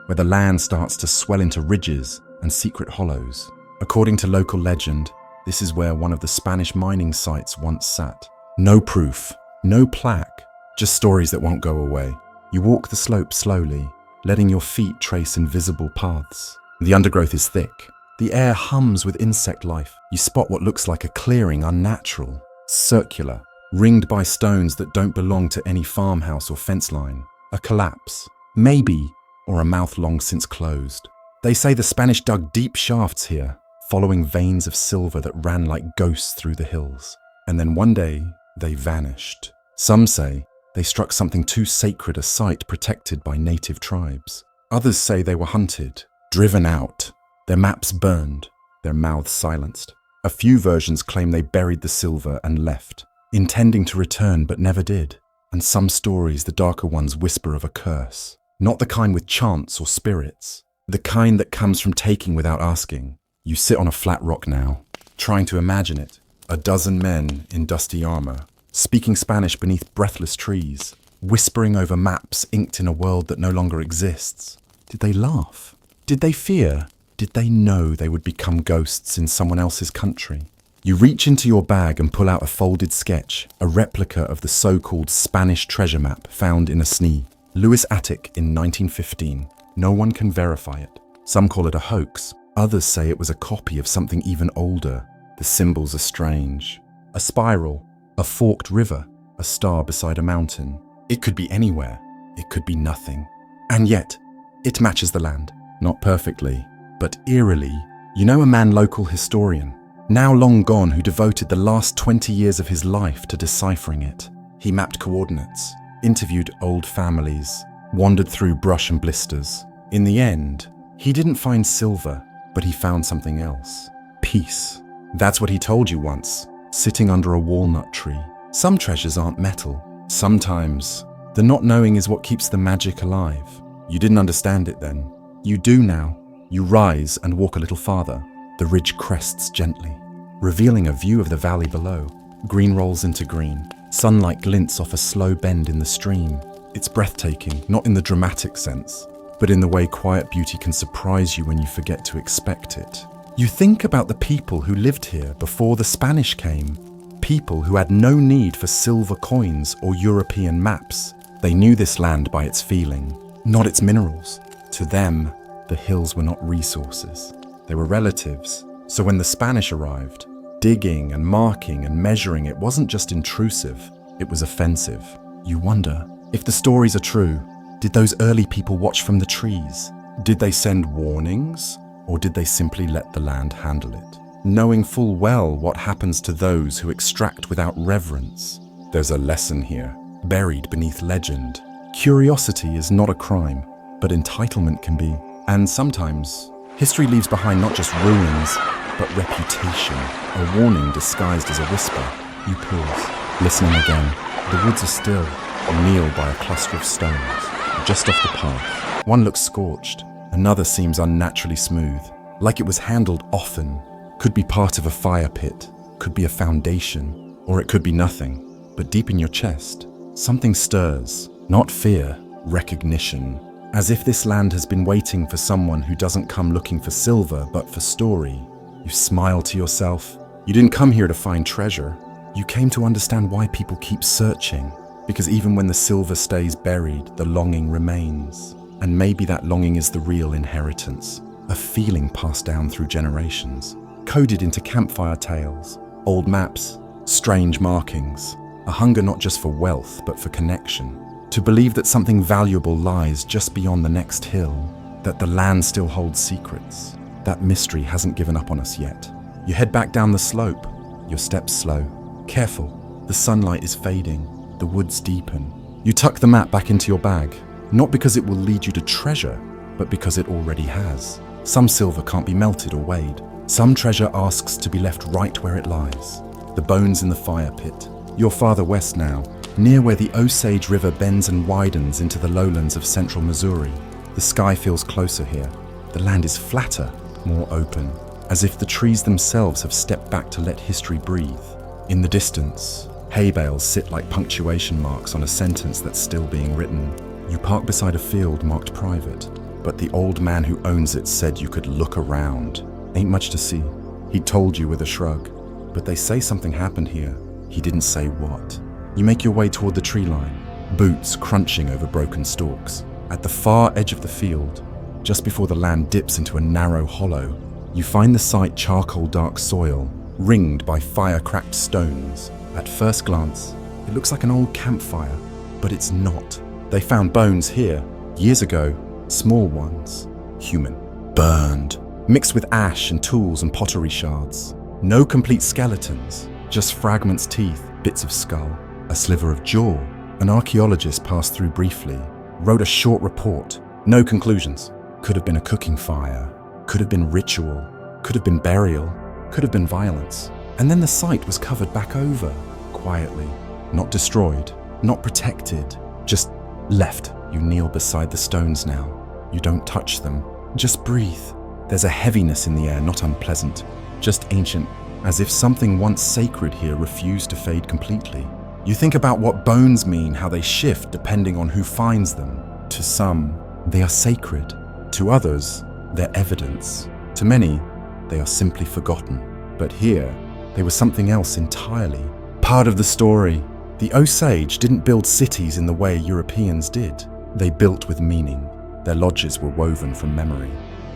where the land starts to swell into ridges and secret hollows. According to local legend, this is where one of the Spanish mining sites once sat. No proof, no plaque, just stories that won't go away. You walk the slope slowly, letting your feet trace invisible paths. The undergrowth is thick. The air hums with insect life. You spot what looks like a clearing, unnatural, circular, ringed by stones that don't belong to any farmhouse or fence line. A collapse, maybe, or a mouth long since closed. They say the Spanish dug deep shafts here, following veins of silver that ran like ghosts through the hills. And then one day, they vanished. Some say they struck something too sacred, a site protected by native tribes. Others say they were hunted, driven out, their maps burned, their mouths silenced. A few versions claim they buried the silver and left, intending to return but never did. And some stories, the darker ones, whisper of a curse. Not the kind with chants or spirits, the kind that comes from taking without asking. You sit on a flat rock now, trying to imagine it. A dozen men in dusty armor, speaking Spanish beneath breathless trees, whispering over maps inked in a world that no longer exists. Did they laugh? Did they fear? Did they know they would become ghosts in someone else's country? You reach into your bag and pull out a folded sketch, a replica of the so-called Spanish treasure map found in a SNE. Lewis Attic in 1915. No one can verify it. Some call it a hoax. Others say it was a copy of something even older. The symbols are strange. A spiral, a forked river, a star beside a mountain. It could be anywhere. It could be nothing. And yet, it matches the land. Not perfectly, but eerily. You know a man, local historian, now long gone, who devoted the last 20 years of his life to deciphering it. He mapped coordinates, interviewed old families, wandered through brush and blisters. In the end, he didn't find silver, but he found something else. Peace. That's what he told you once, sitting under a walnut tree. Some treasures aren't metal. Sometimes, the not knowing is what keeps the magic alive. You didn't understand it then. You do now. You rise and walk a little farther. The ridge crests gently, revealing a view of the valley below. Green rolls into green. Sunlight glints off a slow bend in the stream. It's breathtaking, not in the dramatic sense, but in the way quiet beauty can surprise you when you forget to expect it. You think about the people who lived here before the Spanish came, people who had no need for silver coins or European maps. They knew this land by its feeling, not its minerals. To them, the hills were not resources. They were relatives. So when the Spanish arrived, digging and marking and measuring, it wasn't just intrusive, it was offensive. You wonder, if the stories are true, did those early people watch from the trees? Did they send warnings? Or did they simply let the land handle it, knowing full well what happens to those who extract without reverence? There's a lesson here, buried beneath legend. Curiosity is not a crime, but entitlement can be. And sometimes, history leaves behind not just ruins, but reputation, a warning disguised as a whisper. You pause, listening again. The woods are still. You kneel by a cluster of stones, just off the path. One looks scorched, another seems unnaturally smooth, like it was handled often. Could be part of a fire pit, could be a foundation, or it could be nothing. But deep in your chest, something stirs, not fear, recognition. As if this land has been waiting for someone who doesn't come looking for silver, but for story. You smile to yourself. You didn't come here to find treasure. You came to understand why people keep searching. Because even when the silver stays buried, the longing remains. And maybe that longing is the real inheritance, a feeling passed down through generations, coded into campfire tales, old maps, strange markings, a hunger not just for wealth, but for connection. To believe that something valuable lies just beyond the next hill, that the land still holds secrets. That mystery hasn't given up on us yet. You head back down the slope, your steps slow, careful. The sunlight is fading, the woods deepen. You tuck the map back into your bag, not because it will lead you to treasure, but because it already has. Some silver can't be melted or weighed. Some treasure asks to be left right where it lies. The bones in the fire pit. You're farther west now, near where the Osage River bends and widens into the lowlands of central Missouri. The sky feels closer here. The land is flatter, more open, as if the trees themselves have stepped back to let history breathe. In the distance, hay bales sit like punctuation marks on a sentence that's still being written. You park beside a field marked private, but the old man who owns it said you could look around. Ain't much to see. He told you with a shrug. But they say something happened here. He didn't say what. You make your way toward the tree line, boots crunching over broken stalks. At the far edge of the field, just before the land dips into a narrow hollow, you find the site charcoal dark soil, ringed by fire-cracked stones. At first glance, it looks like an old campfire, but it's not. They found bones here, years ago, small ones, human, burned, mixed with ash and tools and pottery shards. No complete skeletons, just fragments, teeth, bits of skull, a sliver of jaw. An archaeologist passed through briefly, wrote a short report. No conclusions. Could have been a cooking fire, could have been ritual, could have been burial, could have been violence. And then the site was covered back over, quietly, not destroyed, not protected, just left. You kneel beside the stones now. You don't touch them, just breathe. There's a heaviness in the air, not unpleasant, just ancient, as if something once sacred here refused to fade completely. You think about what bones mean, how they shift depending on who finds them. To some, they are sacred. To others, they're evidence. To many, they are simply forgotten. But here, they were something else entirely. Part of the story. The Osage didn't build cities in the way Europeans did. They built with meaning. Their lodges were woven from memory.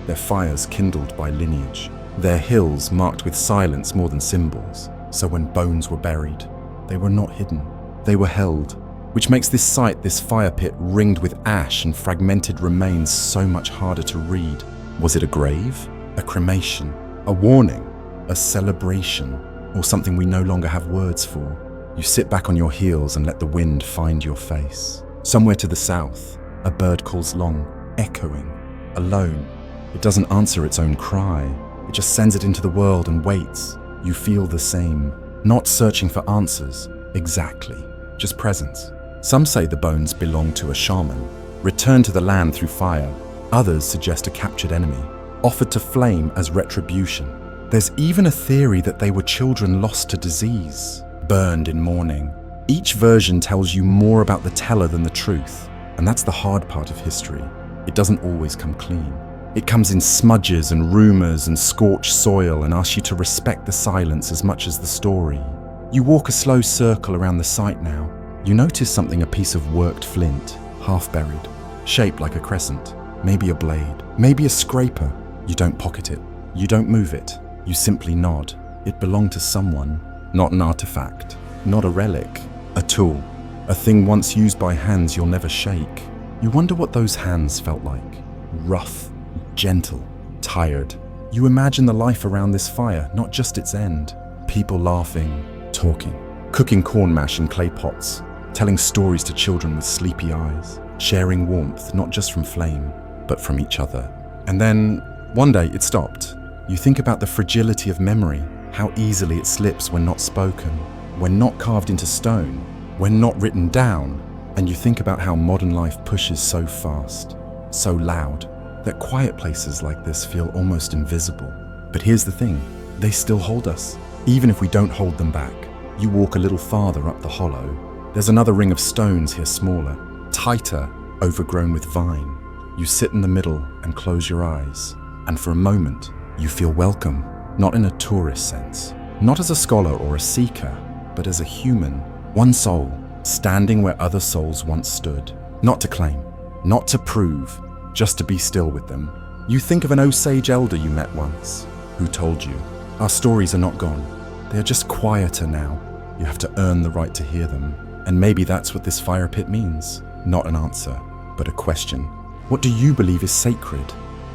Their fires kindled by lineage. Their hills marked with silence more than symbols. So when bones were buried, they were not hidden. They were held, which makes this site, this fire pit ringed with ash and fragmented remains so much harder to read. Was it a grave? A cremation? A warning? A celebration? Or something we no longer have words for? You sit back on your heels and let the wind find your face. Somewhere to the south, a bird calls long, echoing, alone. It doesn't answer its own cry. It just sends it into the world and waits. You feel the same. Not searching for answers, exactly, just presence. Some say the bones belong to a shaman, returned to the land through fire. Others suggest a captured enemy, offered to flame as retribution. There's even a theory that they were children lost to disease, burned in mourning. Each version tells you more about the teller than the truth, and that's the hard part of history. It doesn't always come clean. It comes in smudges and rumors and scorched soil and asks you to respect the silence as much as the story. You walk a slow circle around the site now. You notice something, a piece of worked flint, half buried, shaped like a crescent, maybe a blade, maybe a scraper. You don't pocket it. You don't move it. You simply nod. It belonged to someone, not an artifact, not a relic, a tool, a thing once used by hands you'll never shake. You wonder what those hands felt like. Rough, gentle, tired. You imagine the life around this fire, not just its end. People laughing, talking, cooking corn mash in clay pots, telling stories to children with sleepy eyes, sharing warmth not just from flame, but from each other. And then, one day, it stopped. You think about the fragility of memory, how easily it slips when not spoken, when not carved into stone, when not written down, and you think about how modern life pushes so fast, so loud, that quiet places like this feel almost invisible. But here's the thing, they still hold us, even if we don't hold them back. You walk a little farther up the hollow. There's another ring of stones here, smaller, tighter, overgrown with vine. You sit in the middle and close your eyes, and for a moment, you feel welcome, not in a tourist sense, not as a scholar or a seeker, but as a human, one soul, standing where other souls once stood, not to claim, not to prove, just to be still with them. You think of an Osage elder you met once, who told you, our stories are not gone, they are just quieter now. You have to earn the right to hear them. And maybe that's what this fire pit means. Not an answer, but a question. What do you believe is sacred,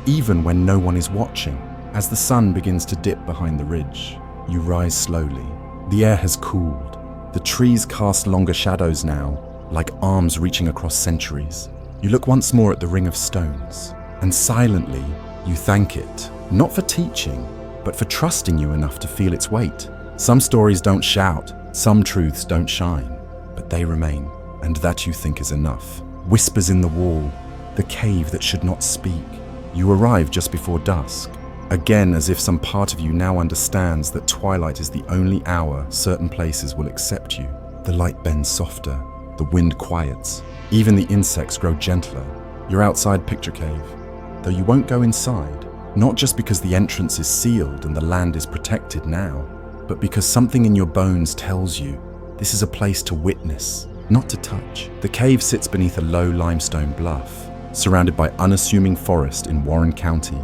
even when no one is watching? As the sun begins to dip behind the ridge, you rise slowly. The air has cooled. The trees cast longer shadows now, like arms reaching across centuries. You look once more at the ring of stones, and silently, you thank it, not for teaching, but for trusting you enough to feel its weight. Some stories don't shout, some truths don't shine, but they remain, and that you think is enough. Whispers in the wall, the cave that should not speak. You arrive just before dusk, again as if some part of you now understands that twilight is the only hour certain places will accept you. The light bends softer, the wind quiets, even the insects grow gentler. You're outside Picture Cave, though you won't go inside, not just because the entrance is sealed and the land is protected now, but because something in your bones tells you this is a place to witness, not to touch. The cave sits beneath a low limestone bluff, surrounded by unassuming forest in Warren County,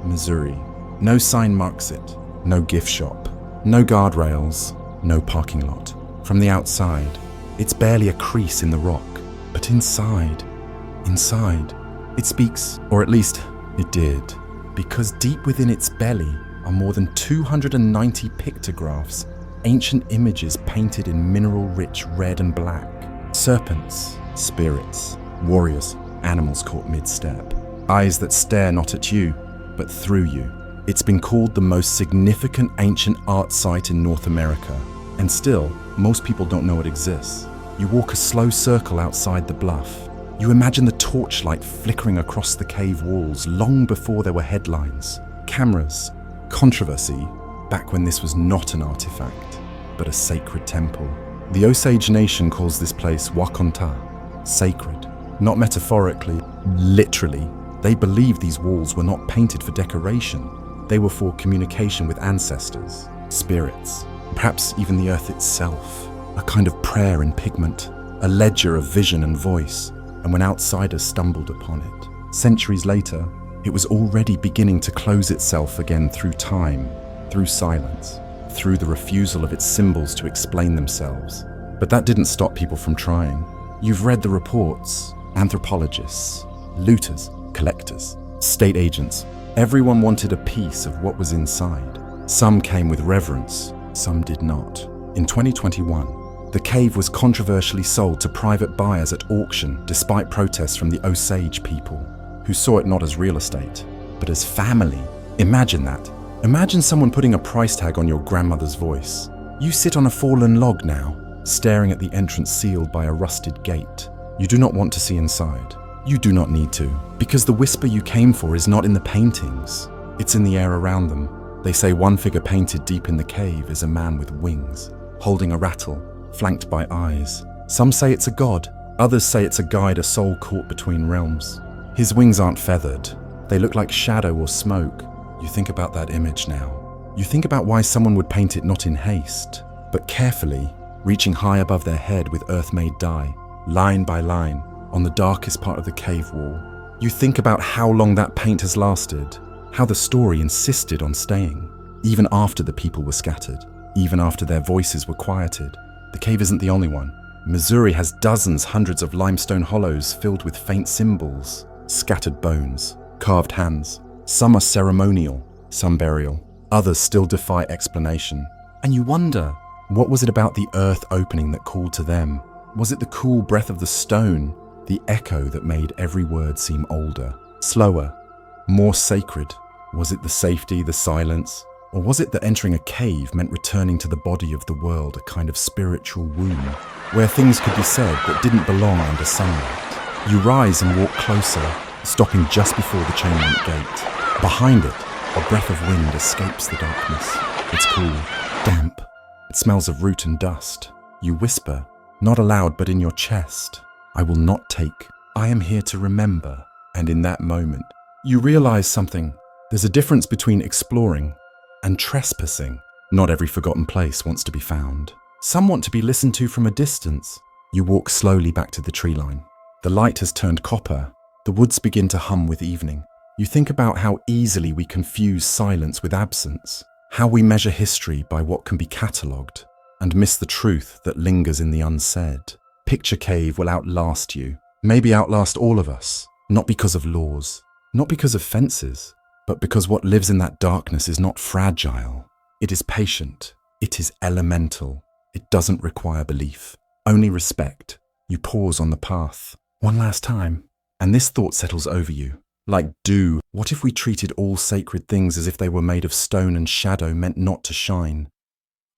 Missouri. No sign marks it, no gift shop, no guardrails, no parking lot. From the outside, it's barely a crease in the rock, but inside, it speaks, or at least it did, because deep within its belly are more than 290 pictographs, ancient images painted in mineral-rich red and black. Serpents, spirits, warriors, animals caught mid-step. Eyes that stare not at you, but through you. It's been called the most significant ancient art site in North America, and still, most people don't know it exists. You walk a slow circle outside the bluff. You imagine the torchlight flickering across the cave walls long before there were headlines, cameras, controversy, back when this was not an artifact, but a sacred temple. The Osage Nation calls this place Wakonta, sacred, not metaphorically, literally. They believe these walls were not painted for decoration. They were for communication with ancestors, spirits, perhaps even the earth itself, a kind of prayer in pigment, a ledger of vision and voice. And when outsiders stumbled upon it, centuries later, it was already beginning to close itself again through time, through silence, through the refusal of its symbols to explain themselves. But that didn't stop people from trying. You've read the reports. Anthropologists, looters, collectors, state agents. Everyone wanted a piece of what was inside. Some came with reverence, some did not. In 2021, the cave was controversially sold to private buyers at auction despite protests from the Osage people, who saw it not as real estate, but as family. Imagine that. Imagine someone putting a price tag on your grandmother's voice. You sit on a fallen log now, staring at the entrance sealed by a rusted gate. You do not want to see inside. You do not need to, because the whisper you came for is not in the paintings. It's in the air around them. They say one figure painted deep in the cave is a man with wings, holding a rattle, flanked by eyes. Some say it's a god, others say it's a guide, a soul caught between realms. His wings aren't feathered, they look like shadow or smoke. You think about that image now. You think about why someone would paint it not in haste, but carefully, reaching high above their head with earth-made dye, line by line, on the darkest part of the cave wall. You think about how long that paint has lasted, how the story insisted on staying, even after the people were scattered, even after their voices were quieted. The cave isn't the only one. Missouri has dozens, hundreds of limestone hollows filled with faint symbols, scattered bones, carved hands. Some are ceremonial, some burial. Others still defy explanation. And you wonder, what was it about the earth opening that called to them? Was it the cool breath of the stone, the echo that made every word seem older, slower, more sacred? Was it the safety, the silence? Or was it that entering a cave meant returning to the body of the world, a kind of spiritual womb, where things could be said that didn't belong under sunlight? You rise and walk closer, stopping just before the chain-link gate. Behind it, a breath of wind escapes the darkness. It's cool, damp. It smells of root and dust. You whisper, not aloud but in your chest, "I will not take. I am here to remember." And in that moment, you realize something. There's a difference between exploring and trespassing. Not every forgotten place wants to be found. Some want to be listened to from a distance. You walk slowly back to the tree line. The light has turned copper. The woods begin to hum with evening. You think about how easily we confuse silence with absence, how we measure history by what can be catalogued, and miss the truth that lingers in the unsaid. Picture Cave will outlast you, maybe outlast all of us, not because of laws, not because of fences, but because what lives in that darkness is not fragile. It is patient. It is elemental. It doesn't require belief, only respect. You pause on the path. One last time, and this thought settles over you. Like dew. What if we treated all sacred things as if they were made of stone and shadow, meant not to shine,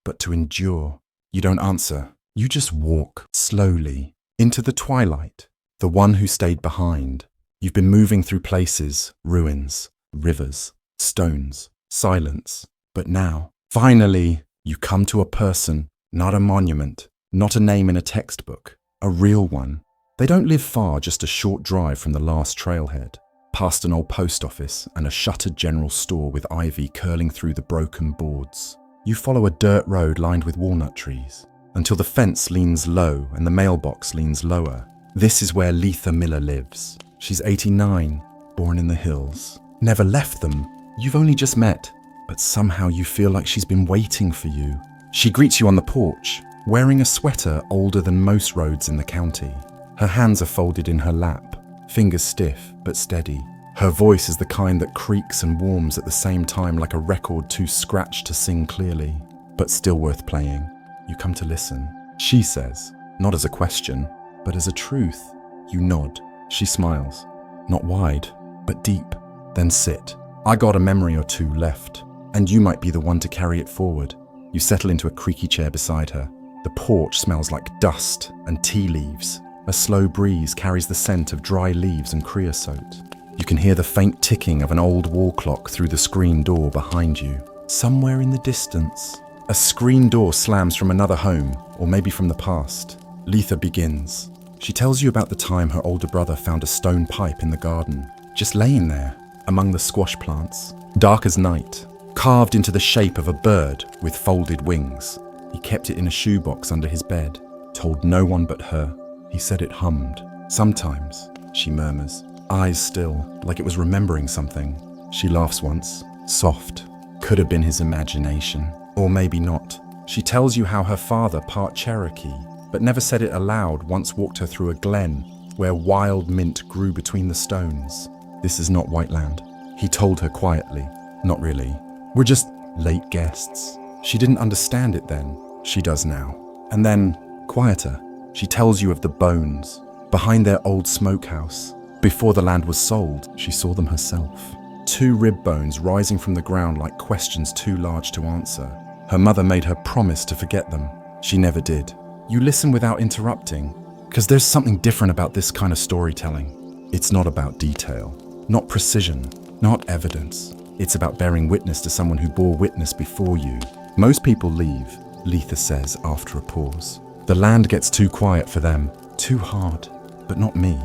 but to endure? You don't answer. You just walk slowly into the twilight, the one who stayed behind. You've been moving through places, ruins, rivers, stones, silence. But now, finally, you come to a person, not a monument, not a name in a textbook, a real one. They don't live far, just a short drive from the last trailhead, past an old post office and a shuttered general store with ivy curling through the broken boards. You follow a dirt road lined with walnut trees, until the fence leans low and the mailbox leans lower. This is where Letha Miller lives. She's 89, born in the hills. Never left them. You've only just met, but somehow you feel like she's been waiting for you. She greets you on the porch, wearing a sweater older than most roads in the county. Her hands are folded in her lap, fingers stiff but steady. Her voice is the kind that creaks and warms at the same time, like a record too scratched to sing clearly, but still worth playing. You come to listen. She says, not as a question, but as a truth. You nod. She smiles. Not wide, but deep. Then sit. I got a memory or two left, and you might be the one to carry it forward. You settle into a creaky chair beside her. The porch smells like dust and tea leaves. A slow breeze carries the scent of dry leaves and creosote. You can hear the faint ticking of an old wall clock through the screen door behind you. Somewhere in the distance, a screen door slams from another home, or maybe from the past. Letha begins. She tells you about the time her older brother found a stone pipe in the garden, just laying there, among the squash plants, dark as night, carved into the shape of a bird with folded wings. He kept it in a shoebox under his bed, told no one but her. He said it hummed. Sometimes, she murmurs, eyes still, like it was remembering something. She laughs once, soft. Could have been his imagination, or maybe not. She tells you how her father, part Cherokee, but never said it aloud, once walked her through a glen where wild mint grew between the stones. This is not white land. He told her quietly. Not really. We're just late guests. She didn't understand it then. She does now. And then, quieter, she tells you of the bones behind their old smokehouse. Before the land was sold, she saw them herself. 2 rib bones rising from the ground like questions too large to answer. Her mother made her promise to forget them. She never did. You listen without interrupting, because there's something different about this kind of storytelling. It's not about detail, not precision, not evidence. It's about bearing witness to someone who bore witness before you. Most people leave, Letha says after a pause. The land gets too quiet for them, too hard, but not me.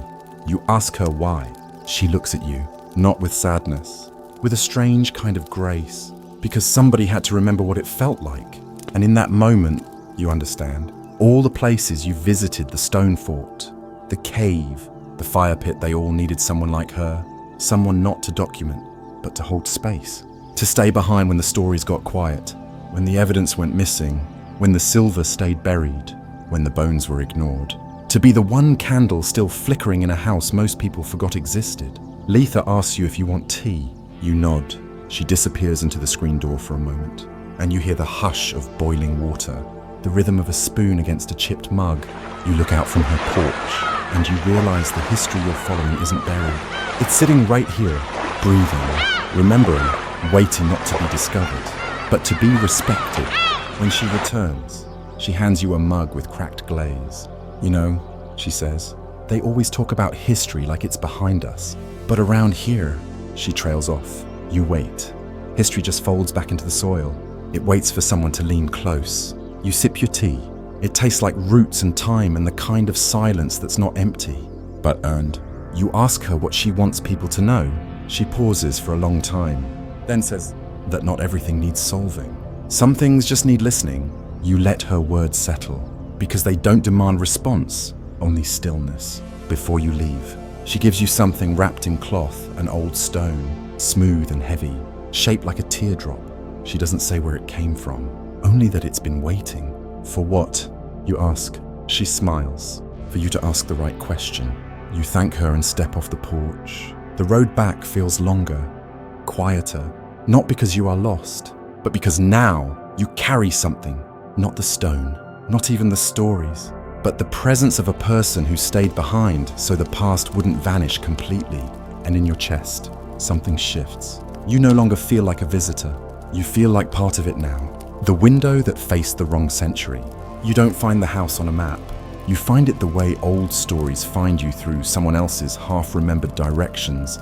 You ask her why. She looks at you, not with sadness, with a strange kind of grace, because somebody had to remember what it felt like. And in that moment, you understand. All the places you visited, the stone fort, the cave, the fire pit, they all needed someone like her. Someone not to document, but to hold space. To stay behind when the stories got quiet, when the evidence went missing, when the silver stayed buried, when the bones were ignored. To be the one candle still flickering in a house most people forgot existed. Letha asks you if you want tea. You nod. She disappears into the screen door for a moment, and you hear the hush of boiling water, the rhythm of a spoon against a chipped mug. You look out from her porch, and you realize the history you're following isn't buried. It's sitting right here, breathing, remembering, waiting not to be discovered, but to be respected. When she returns, she hands you a mug with cracked glaze. You know, she says, they always talk about history like it's behind us, but around here, she trails off. You wait. History just folds back into the soil. It waits for someone to lean close. You sip your tea. It tastes like roots and time and the kind of silence that's not empty, but earned. You ask her what she wants people to know. She pauses for a long time, then says that not everything needs solving. Some things just need listening. You let her words settle, because they don't demand response, only stillness. Before you leave, she gives you something wrapped in cloth, an old stone, smooth and heavy, shaped like a teardrop. She doesn't say where it came from, only that it's been waiting. For what? You ask. She smiles, for you to ask the right question. You thank her and step off the porch. The road back feels longer, quieter, not because you are lost, but because now you carry something, not the stone, not even the stories, but the presence of a person who stayed behind so the past wouldn't vanish completely. and in your chest, something shifts. You no longer feel like a visitor. You feel like part of it now. The window that faced the wrong century. You don't find the house on a map. You find it the way old stories find you, through someone else's half-remembered directions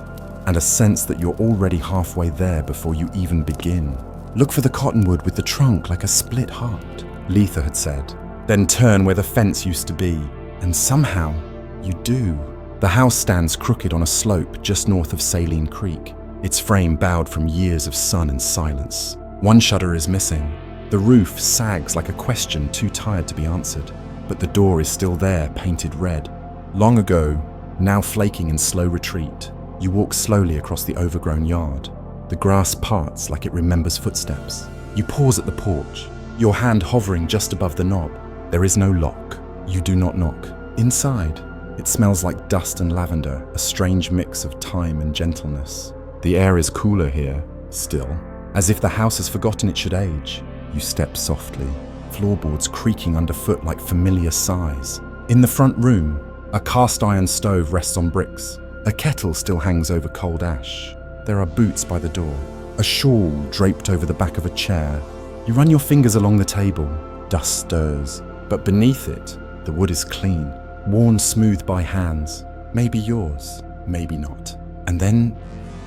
and a sense that you're already halfway there before you even begin. Look for the cottonwood with the trunk like a split heart, Letha had said. Then turn where the fence used to be. And somehow, you do. The house stands crooked on a slope just north of Saline Creek, its frame bowed from years of sun and silence. One shutter is missing. The roof sags like a question too tired to be answered. But the door is still there, painted red. Long ago, now flaking in slow retreat, you walk slowly across the overgrown yard. The grass parts like it remembers footsteps. You pause at the porch, your hand hovering just above the knob. There is no lock. You do not knock. Inside, it smells like dust and lavender, a strange mix of time and gentleness. The air is cooler here, still, as if the house has forgotten it should age. You step softly, floorboards creaking underfoot like familiar sighs. In the front room, a cast iron stove rests on bricks. A kettle still hangs over cold ash. There are boots by the door, a shawl draped over the back of a chair. You run your fingers along the table. Dust stirs, but beneath it, the wood is clean, worn smooth by hands. Maybe yours, maybe not. And then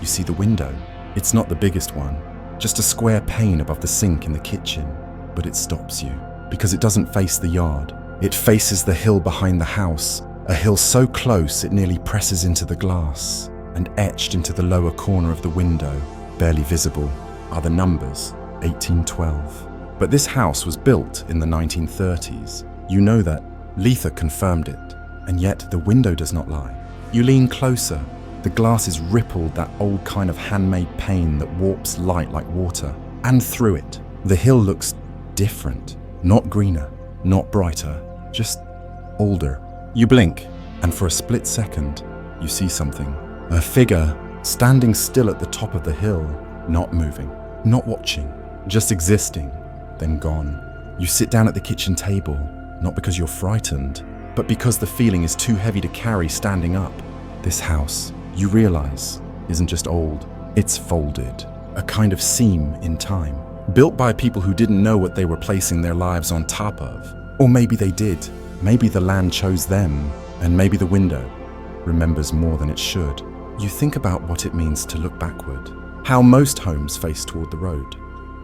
you see the window. It's not the biggest one, just a square pane above the sink in the kitchen. But it stops you, because it doesn't face the yard. It faces the hill behind the house, a hill so close it nearly presses into the glass. And etched into the lower corner of the window, barely visible, are the numbers 1812. But this house was built in the 1930s. You know that. Letha confirmed it. And yet the window does not lie. You lean closer. The glass is rippled, that old kind of handmade pane that warps light like water. And through it, the hill looks different. Not greener, not brighter, just older. You blink, and for a split second, you see something. A figure standing still at the top of the hill, not moving, not watching, just existing, then gone. You sit down at the kitchen table, not because you're frightened, but because the feeling is too heavy to carry standing up. This house, you realize, isn't just old, it's folded, a kind of seam in time, built by people who didn't know what they were placing their lives on top of. Or maybe they did. Maybe the land chose them, and maybe the window remembers more than it should. You think about what it means to look backward, how most homes face toward the road,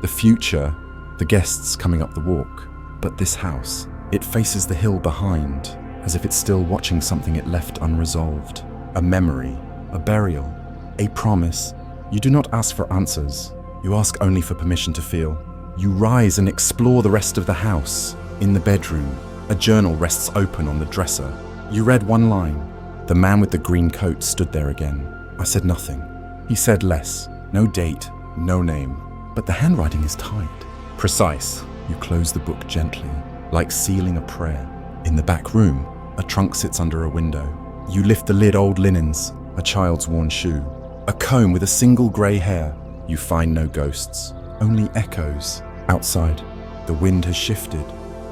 the future, the guests coming up the walk. But this house, it faces the hill behind, as if it's still watching something it left unresolved. A memory, a burial, a promise. You do not ask for answers, you ask only for permission to feel. You rise and explore the rest of the house. In the bedroom, a journal rests open on the dresser. You read one line. The man with the green coat stood there again. I said nothing. He said less. No date, no name. But the handwriting is tight, precise. You close the book gently, like sealing a prayer. In the back room, a trunk sits under a window. You lift the lid. Old linens, a child's worn shoe, a comb with a single grey hair. You find no ghosts, only echoes. Outside, the wind has shifted.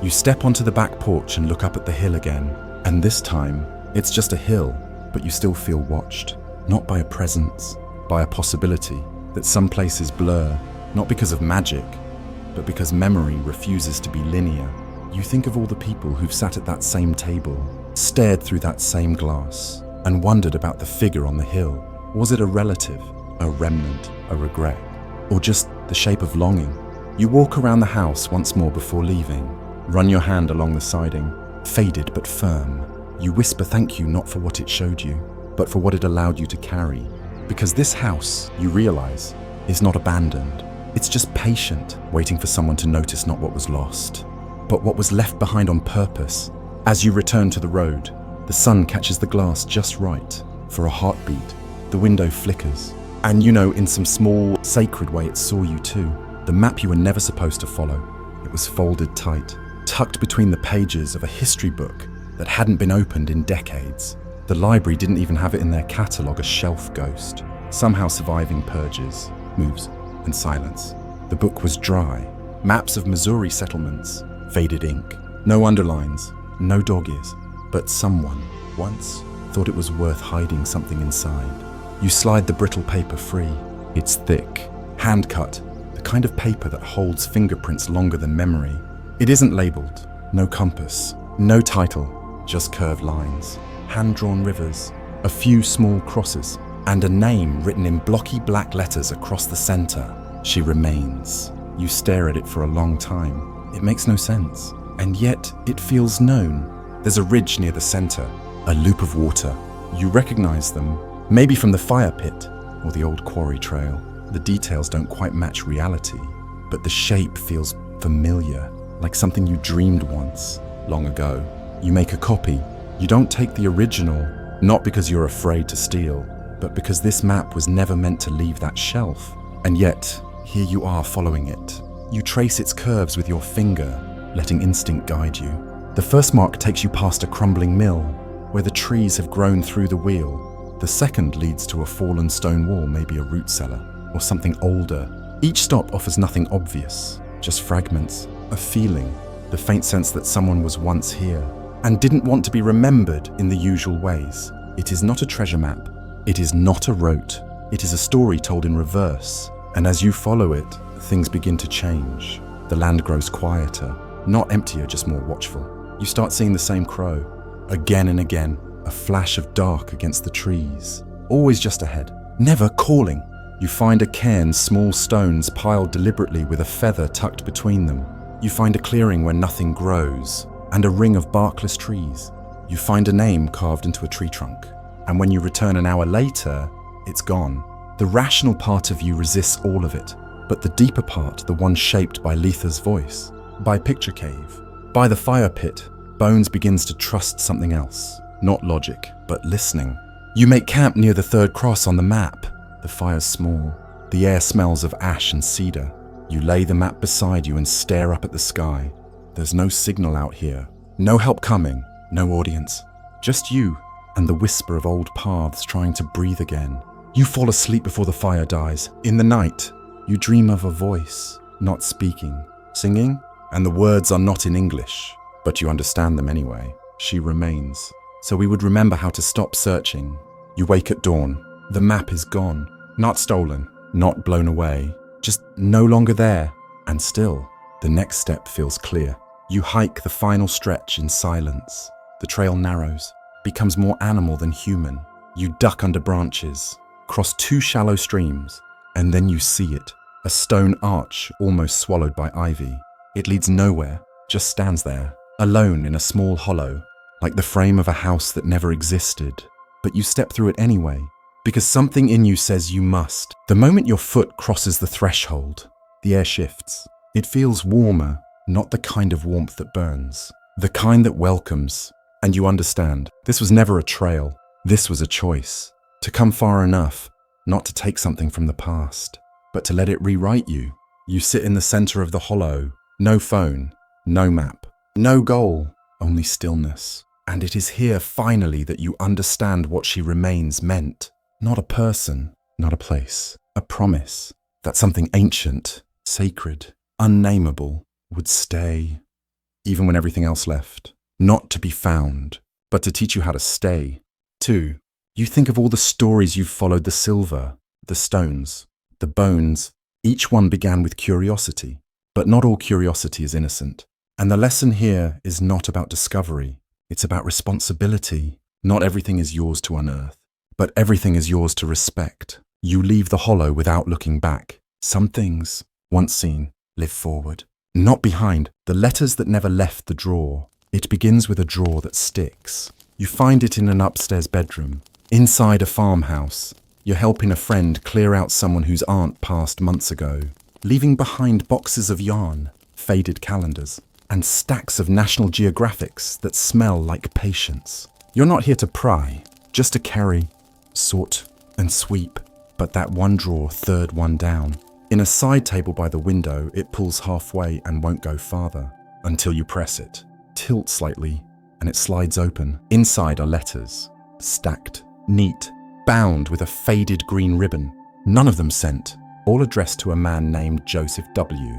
You step onto the back porch and look up at the hill again. And this time, it's just a hill, but you still feel watched. Not by a presence, by a possibility that some places blur, not because of magic, but because memory refuses to be linear. You think of all the people who've sat at that same table, stared through that same glass, and wondered about the figure on the hill. Was it a relative, a remnant, a regret, or just the shape of longing? You walk around the house once more before leaving, run your hand along the siding, faded but firm. You whisper thank you not for what it showed you, but for what it allowed you to carry. Because this house, you realize, is not abandoned. It's just patient, waiting for someone to notice not what was lost, but what was left behind on purpose. As you return to the road, the sun catches the glass just right for a heartbeat. The window flickers, and you know in some small, sacred way it saw you too. The map you were never supposed to follow. It was folded tight, tucked between the pages of a history book that hadn't been opened in decades. The library didn't even have it in their catalogue, a shelf ghost, somehow surviving purges, moves, and silence. The book was dry. Maps of Missouri settlements, faded ink, no underlines, no dog ears. But someone, once, thought it was worth hiding something inside. You slide the brittle paper free. It's thick, hand-cut, the kind of paper that holds fingerprints longer than memory. It isn't labeled, no compass, no title, just curved lines, hand-drawn rivers, a few small crosses, and a name written in blocky black letters across the center. She remains. You stare at it for a long time. It makes no sense, and yet it feels known. There's a ridge near the center, a loop of water. You recognize them, maybe from the fire pit or the old quarry trail. The details don't quite match reality, but the shape feels familiar, like something you dreamed once, long ago. You make a copy. You don't take the original, not because you're afraid to steal, but because this map was never meant to leave that shelf. And yet, here you are following it. You trace its curves with your finger, letting instinct guide you. The first mark takes you past a crumbling mill, where the trees have grown through the wheel. The second leads to a fallen stone wall, maybe a root cellar, or something older. Each stop offers nothing obvious, just fragments, a feeling, the faint sense that someone was once here, and didn't want to be remembered in the usual ways. It is not a treasure map. It is not a rote. It is a story told in reverse. And as you follow it, things begin to change. The land grows quieter, not emptier, just more watchful. You start seeing the same crow, again and again, a flash of dark against the trees, always just ahead, never calling. You find a cairn, small stones piled deliberately with a feather tucked between them. You find a clearing where nothing grows, and a ring of barkless trees. You find a name carved into a tree trunk, and when you return an hour later, it's gone. The rational part of you resists all of it, but the deeper part, the one shaped by Letha's voice, by Picture Cave, by the fire pit, Bones begins to trust something else. Not logic, but listening. You make camp near the third cross on the map. The fire's small. The air smells of ash and cedar. You lay the map beside you and stare up at the sky. There's no signal out here. No help coming. No audience. Just you and the whisper of old paths trying to breathe again. You fall asleep before the fire dies. In the night, you dream of a voice, not speaking, singing, and the words are not in English, but you understand them anyway. She remains. So we would remember how to stop searching. You wake at dawn. The map is gone. Not stolen, not blown away, just no longer there. And still, the next step feels clear. You hike the final stretch in silence. The trail narrows, becomes more animal than human. You duck under branches, cross two shallow streams, and then you see it. A stone arch almost swallowed by ivy. It leads nowhere, just stands there, alone in a small hollow, like the frame of a house that never existed. But you step through it anyway, because something in you says you must. The moment your foot crosses the threshold, the air shifts. It feels warmer, not the kind of warmth that burns, the kind that welcomes. And you understand, this was never a trail. This was a choice. To come far enough, not to take something from the past, but to let it rewrite you. You sit in the center of the hollow, no phone, no map, no goal, only stillness. And it is here finally that you understand what she remains meant. Not a person, not a place, a promise that something ancient, sacred, unnameable would stay, even when everything else left. Not to be found, but to teach you how to stay. 2. You think of all the stories you've followed, the silver, the stones, the bones. Each one began with curiosity, but not all curiosity is innocent. And the lesson here is not about discovery. It's about responsibility. Not everything is yours to unearth, but everything is yours to respect. You leave the hollow without looking back. Some things, once seen, live forward, not behind. The letters that never left the drawer. It begins with a drawer that sticks. You find it in an upstairs bedroom. Inside a farmhouse, you're helping a friend clear out someone whose aunt passed months ago, leaving behind boxes of yarn, faded calendars, and stacks of National Geographics that smell like patience. You're not here to pry, just to carry, sort, and sweep. But that one drawer, third one down. In a side table by the window, it pulls halfway and won't go farther, until you press it. Tilt slightly, and it slides open. Inside are letters, stacked, neat, bound with a faded green ribbon. None of them sent, all addressed to a man named Joseph W.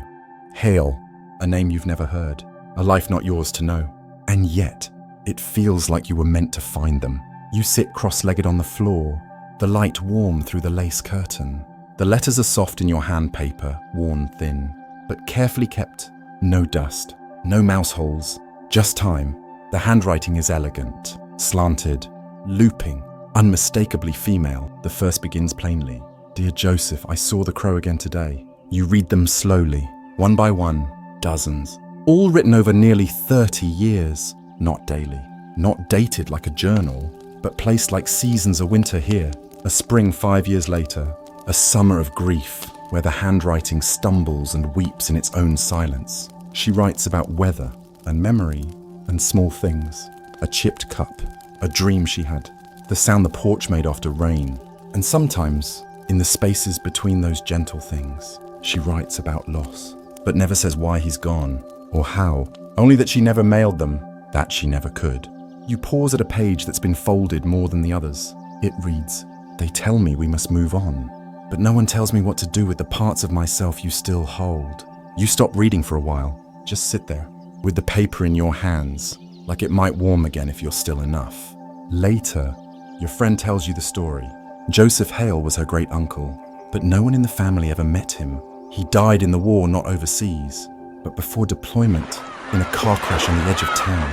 Hale, a name you've never heard, a life not yours to know. And yet, it feels like you were meant to find them. You sit cross-legged on the floor, the light warm through the lace curtain. The letters are soft in your handpaper, worn thin, but carefully kept. No dust, no mouse holes, just time. The handwriting is elegant, slanted, looping, unmistakably female. The first begins plainly. Dear Joseph, I saw the crow again today. You read them slowly, one by one, dozens, all written over nearly 30 years, not daily, not dated like a journal, but placed like seasons, a winter here, a spring 5 years later, a summer of grief where the handwriting stumbles and weeps in its own silence. She writes about weather and memory and small things, a chipped cup, a dream she had, the sound the porch made after rain, and sometimes, in the spaces between those gentle things, she writes about loss, but never says why he's gone or how, only that she never mailed them, that she never could. You pause at a page that's been folded more than the others. It reads, they tell me we must move on, but no one tells me what to do with the parts of myself you still hold. You stop reading for a while, just sit there, with the paper in your hands, like it might warm again if you're still enough. Later, your friend tells you the story. Joseph Hale was her great uncle, but no one in the family ever met him. He died in the war, not overseas, but before deployment, in a car crash on the edge of town.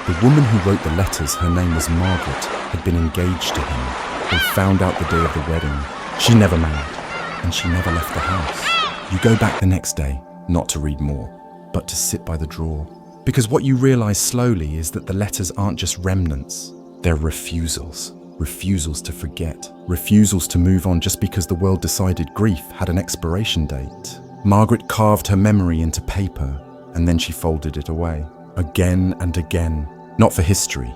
The woman who wrote the letters, her name was Margaret, had been engaged to him. They found out the day of the wedding. She never married, and she never left the house. You go back the next day, not to read more, but to sit by the drawer. Because what you realize slowly is that the letters aren't just remnants, they're refusals. Refusals to forget, refusals to move on just because the world decided grief had an expiration date. Margaret carved her memory into paper, and then she folded it away, again and again, not for history,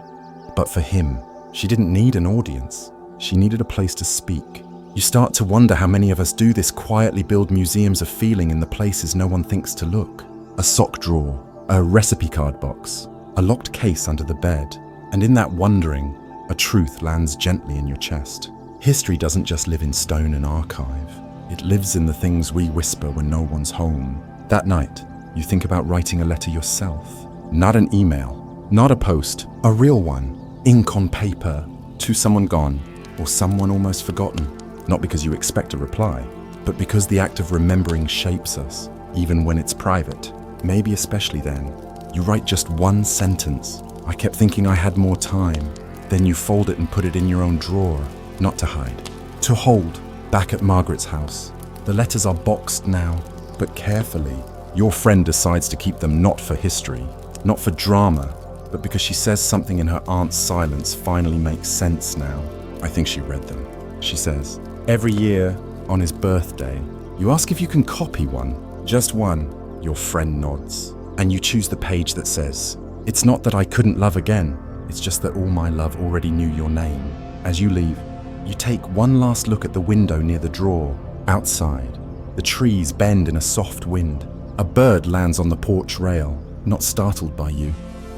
but for him. She didn't need an audience, she needed a place to speak. You start to wonder how many of us do this, quietly build museums of feeling in the places no one thinks to look. A sock drawer, a recipe card box, a locked case under the bed, and in that wondering, a truth lands gently in your chest. History doesn't just live in stone and archive. It lives in the things we whisper when no one's home. That night, you think about writing a letter yourself. Not an email, not a post, a real one, ink on paper, to someone gone or someone almost forgotten. Not because you expect a reply, but because the act of remembering shapes us, even when it's private. Maybe especially then. You write just one sentence. I kept thinking I had more time. Then you fold it and put it in your own drawer, not to hide, to hold, back at Margaret's house. The letters are boxed now, but carefully. Your friend decides to keep them not for history, not for drama, but because she says something in her aunt's silence finally makes sense now. I think she read them. She says, every year, on his birthday, you ask if you can copy one, just one. Your friend nods, and you choose the page that says, it's not that I couldn't love again, it's just that all my love already knew your name. As you leave, you take one last look at the window near the drawer. Outside, the trees bend in a soft wind. A bird lands on the porch rail, not startled by you.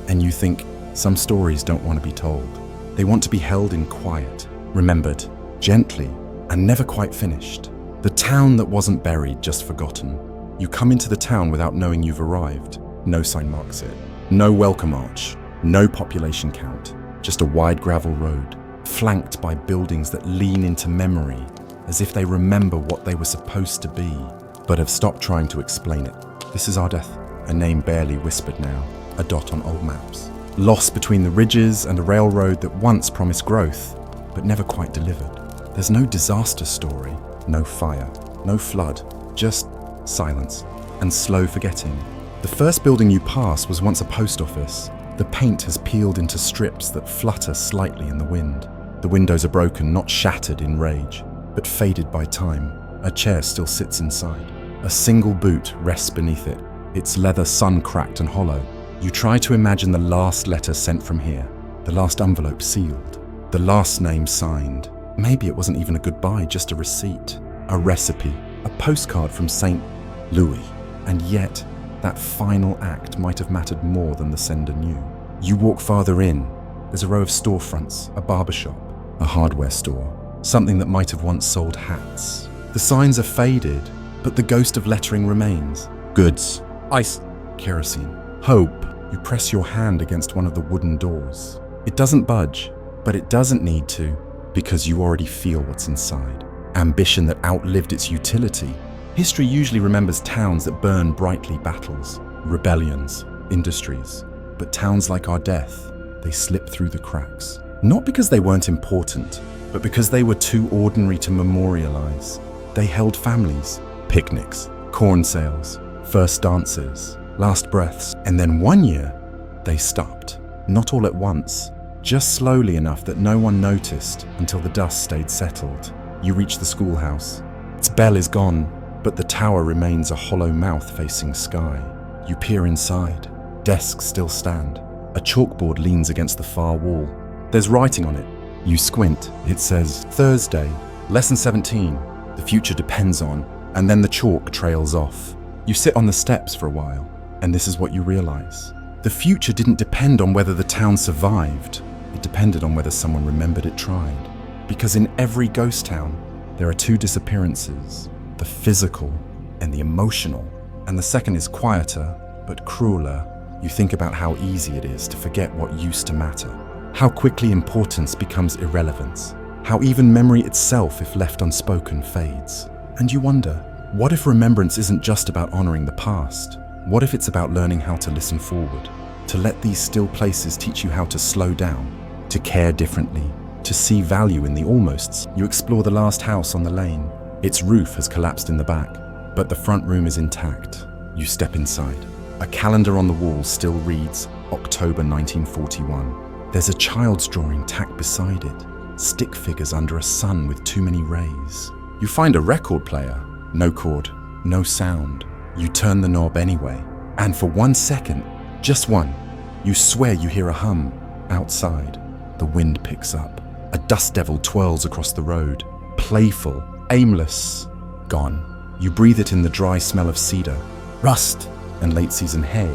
And you think, some stories don't want to be told. They want to be held in quiet, remembered, gently, and never quite finished. The town that wasn't buried, just forgotten. You come into the town without knowing you've arrived. No sign marks it. No welcome arch. No population count, just a wide gravel road, flanked by buildings that lean into memory, as if they remember what they were supposed to be, but have stopped trying to explain it. This is our death, a name barely whispered now, a dot on old maps. Lost between the ridges and a railroad that once promised growth, but never quite delivered. There's no disaster story, no fire, no flood, just silence and slow forgetting. The first building you pass was once a post office. The paint has peeled into strips that flutter slightly in the wind. The windows are broken, not shattered in rage, but faded by time. A chair still sits inside. A single boot rests beneath it, its leather sun-cracked and hollow. You try to imagine the last letter sent from here, the last envelope sealed, the last name signed. Maybe it wasn't even a goodbye, just a receipt, a recipe, a postcard from St. Louis. And yet, that final act might have mattered more than the sender knew. You walk farther in. There's a row of storefronts, a barbershop, a hardware store, something that might have once sold hats. The signs are faded, but the ghost of lettering remains. Goods, ice, kerosene, hope. You press your hand against one of the wooden doors. It doesn't budge, but it doesn't need to, because you already feel what's inside. Ambition that outlived its utility. History usually remembers towns that burn brightly, battles, rebellions, industries. But towns like our death, they slip through the cracks. Not because they weren't important, but because they were too ordinary to memorialize. They held families, picnics, corn sales, first dances, last breaths, and then one year, they stopped. Not all at once, just slowly enough that no one noticed until the dust stayed settled. You reach the schoolhouse. Its bell is gone, but the tower remains a hollow mouth facing sky. You peer inside. Desks still stand. A chalkboard leans against the far wall. There's writing on it. You squint. It says, Thursday, Lesson 17. The future depends on, and then the chalk trails off. You sit on the steps for a while, and this is what you realize. The future didn't depend on whether the town survived. It depended on whether someone remembered it tried. Because in every ghost town, there are two disappearances, the physical and the emotional. And the second is quieter, but crueler. You think about how easy it is to forget what used to matter. How quickly importance becomes irrelevance. How even memory itself, if left unspoken, fades. And you wonder, what if remembrance isn't just about honoring the past? What if it's about learning how to listen forward? To let these still places teach you how to slow down, to care differently, to see value in the almosts. You explore the last house on the lane. Its roof has collapsed in the back, but the front room is intact. You step inside. A calendar on the wall still reads October 1941. There's a child's drawing tacked beside it, stick figures under a sun with too many rays. You find a record player, no cord, no sound. You turn the knob anyway, and for 1 second, just one, you swear you hear a hum. Outside, the wind picks up. A dust devil twirls across the road, playful, aimless, gone. You breathe it in the dry smell of cedar, rust, and late season hay,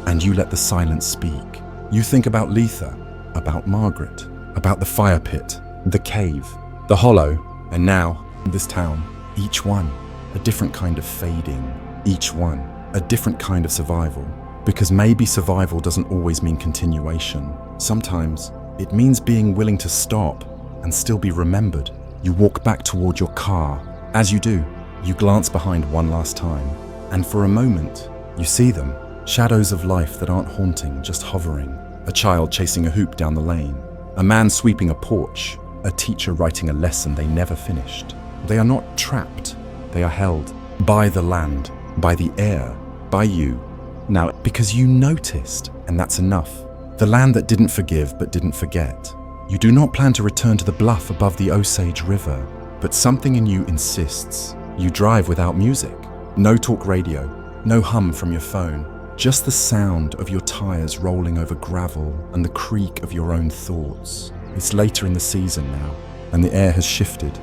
and you let the silence speak. You think about Letha, about Margaret, about the fire pit, the cave, the hollow, and now, this town, each one, a different kind of fading, each one, a different kind of survival. Because maybe survival doesn't always mean continuation. Sometimes it means being willing to stop and still be remembered. You walk back toward your car. As you do, you glance behind one last time, and for a moment, you see them, shadows of life that aren't haunting, just hovering. A child chasing a hoop down the lane, a man sweeping a porch, a teacher writing a lesson they never finished. They are not trapped, they are held by the land, by the air, by you. Now, because you noticed, and that's enough. The land that didn't forgive but didn't forget. You do not plan to return to the bluff above the Osage River, but something in you insists. You drive without music. No talk radio, no hum from your phone, just the sound of your tires rolling over gravel and the creak of your own thoughts. It's later in the season now, and the air has shifted.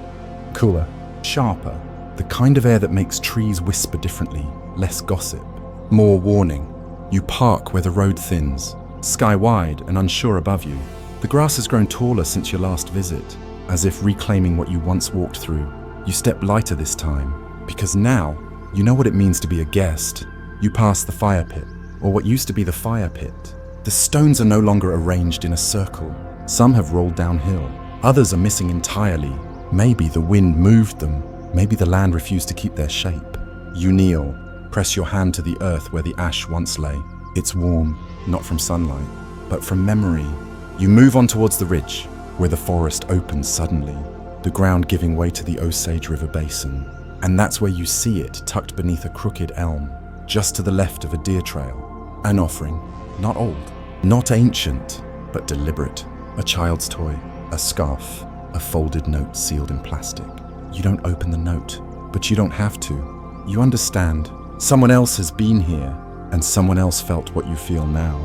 Cooler, sharper, the kind of air that makes trees whisper differently, less gossip. More warning. You park where the road thins, sky wide and unsure above you. The grass has grown taller since your last visit, as if reclaiming what you once walked through. You step lighter this time, because now you know what it means to be a guest. You pass the fire pit, or what used to be the fire pit. The stones are no longer arranged in a circle. Some have rolled downhill. Others are missing entirely. Maybe the wind moved them. Maybe the land refused to keep their shape. You kneel. Press your hand to the earth where the ash once lay. It's warm, not from sunlight, but from memory. You move on towards the ridge, where the forest opens suddenly, the ground giving way to the Osage River basin. And that's where you see it tucked beneath a crooked elm, just to the left of a deer trail. An offering, not old, not ancient, but deliberate. A child's toy, a scarf, a folded note sealed in plastic. You don't open the note, but you don't have to. You understand. Someone else has been here, and someone else felt what you feel now,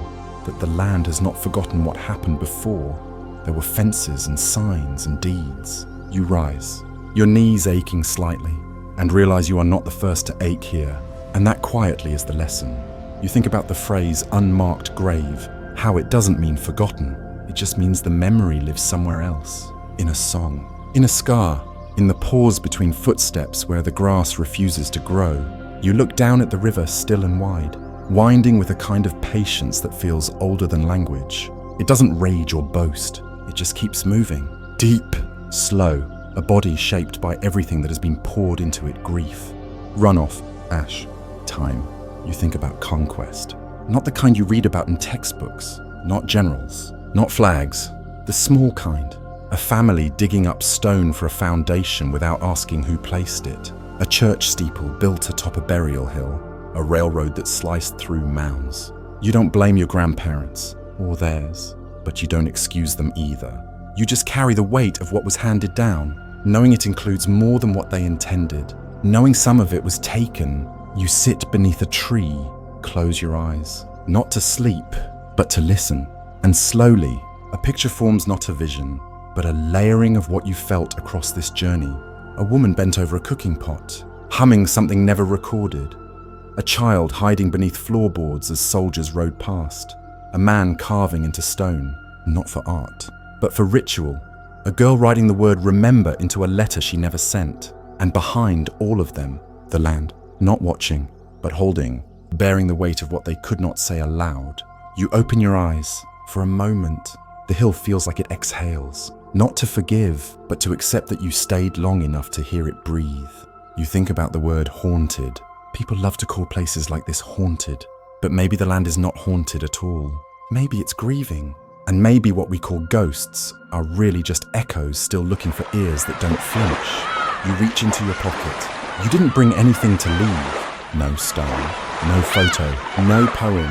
that the land has not forgotten what happened before. There were fences and signs and deeds. You rise, your knees aching slightly, and realize you are not the first to ache here, and that quietly is the lesson. You think about the phrase unmarked grave, how it doesn't mean forgotten. It just means the memory lives somewhere else, in a song, in a scar, in the pause between footsteps where the grass refuses to grow. You look down at the river still and wide, winding with a kind of patience that feels older than language. It doesn't rage or boast, it just keeps moving. Deep, Slow, a body shaped by everything that has been poured into it, grief. Runoff, ash, time. You think about conquest. Not the kind you read about in textbooks, not generals, not flags, the small kind. A family digging up stone for a foundation without asking who placed it. A church steeple built atop a burial hill. A railroad that sliced through mounds. You don't blame your grandparents, or theirs, but you don't excuse them either. You just carry the weight of what was handed down, knowing it includes more than what they intended. Knowing some of it was taken, you sit beneath a tree, close your eyes. Not to sleep, but to listen. And slowly, a picture forms not a vision, but a layering of what you felt across this journey. A woman bent over a cooking pot, humming something never recorded. A child hiding beneath floorboards as soldiers rode past. A man carving into stone, not for art, but for ritual. A girl writing the word remember into a letter she never sent. And behind all of them, the land, not watching, but holding, bearing the weight of what they could not say aloud. You open your eyes. For a moment, the hill feels like it exhales. Not to forgive, but to accept that you stayed long enough to hear it breathe. You think about the word haunted. People love to call places like this haunted, but maybe the land is not haunted at all. Maybe it's grieving. And maybe what we call ghosts are really just echoes still looking for ears that don't flinch. You reach into your pocket. You didn't bring anything to leave. No star, no photo, no poem,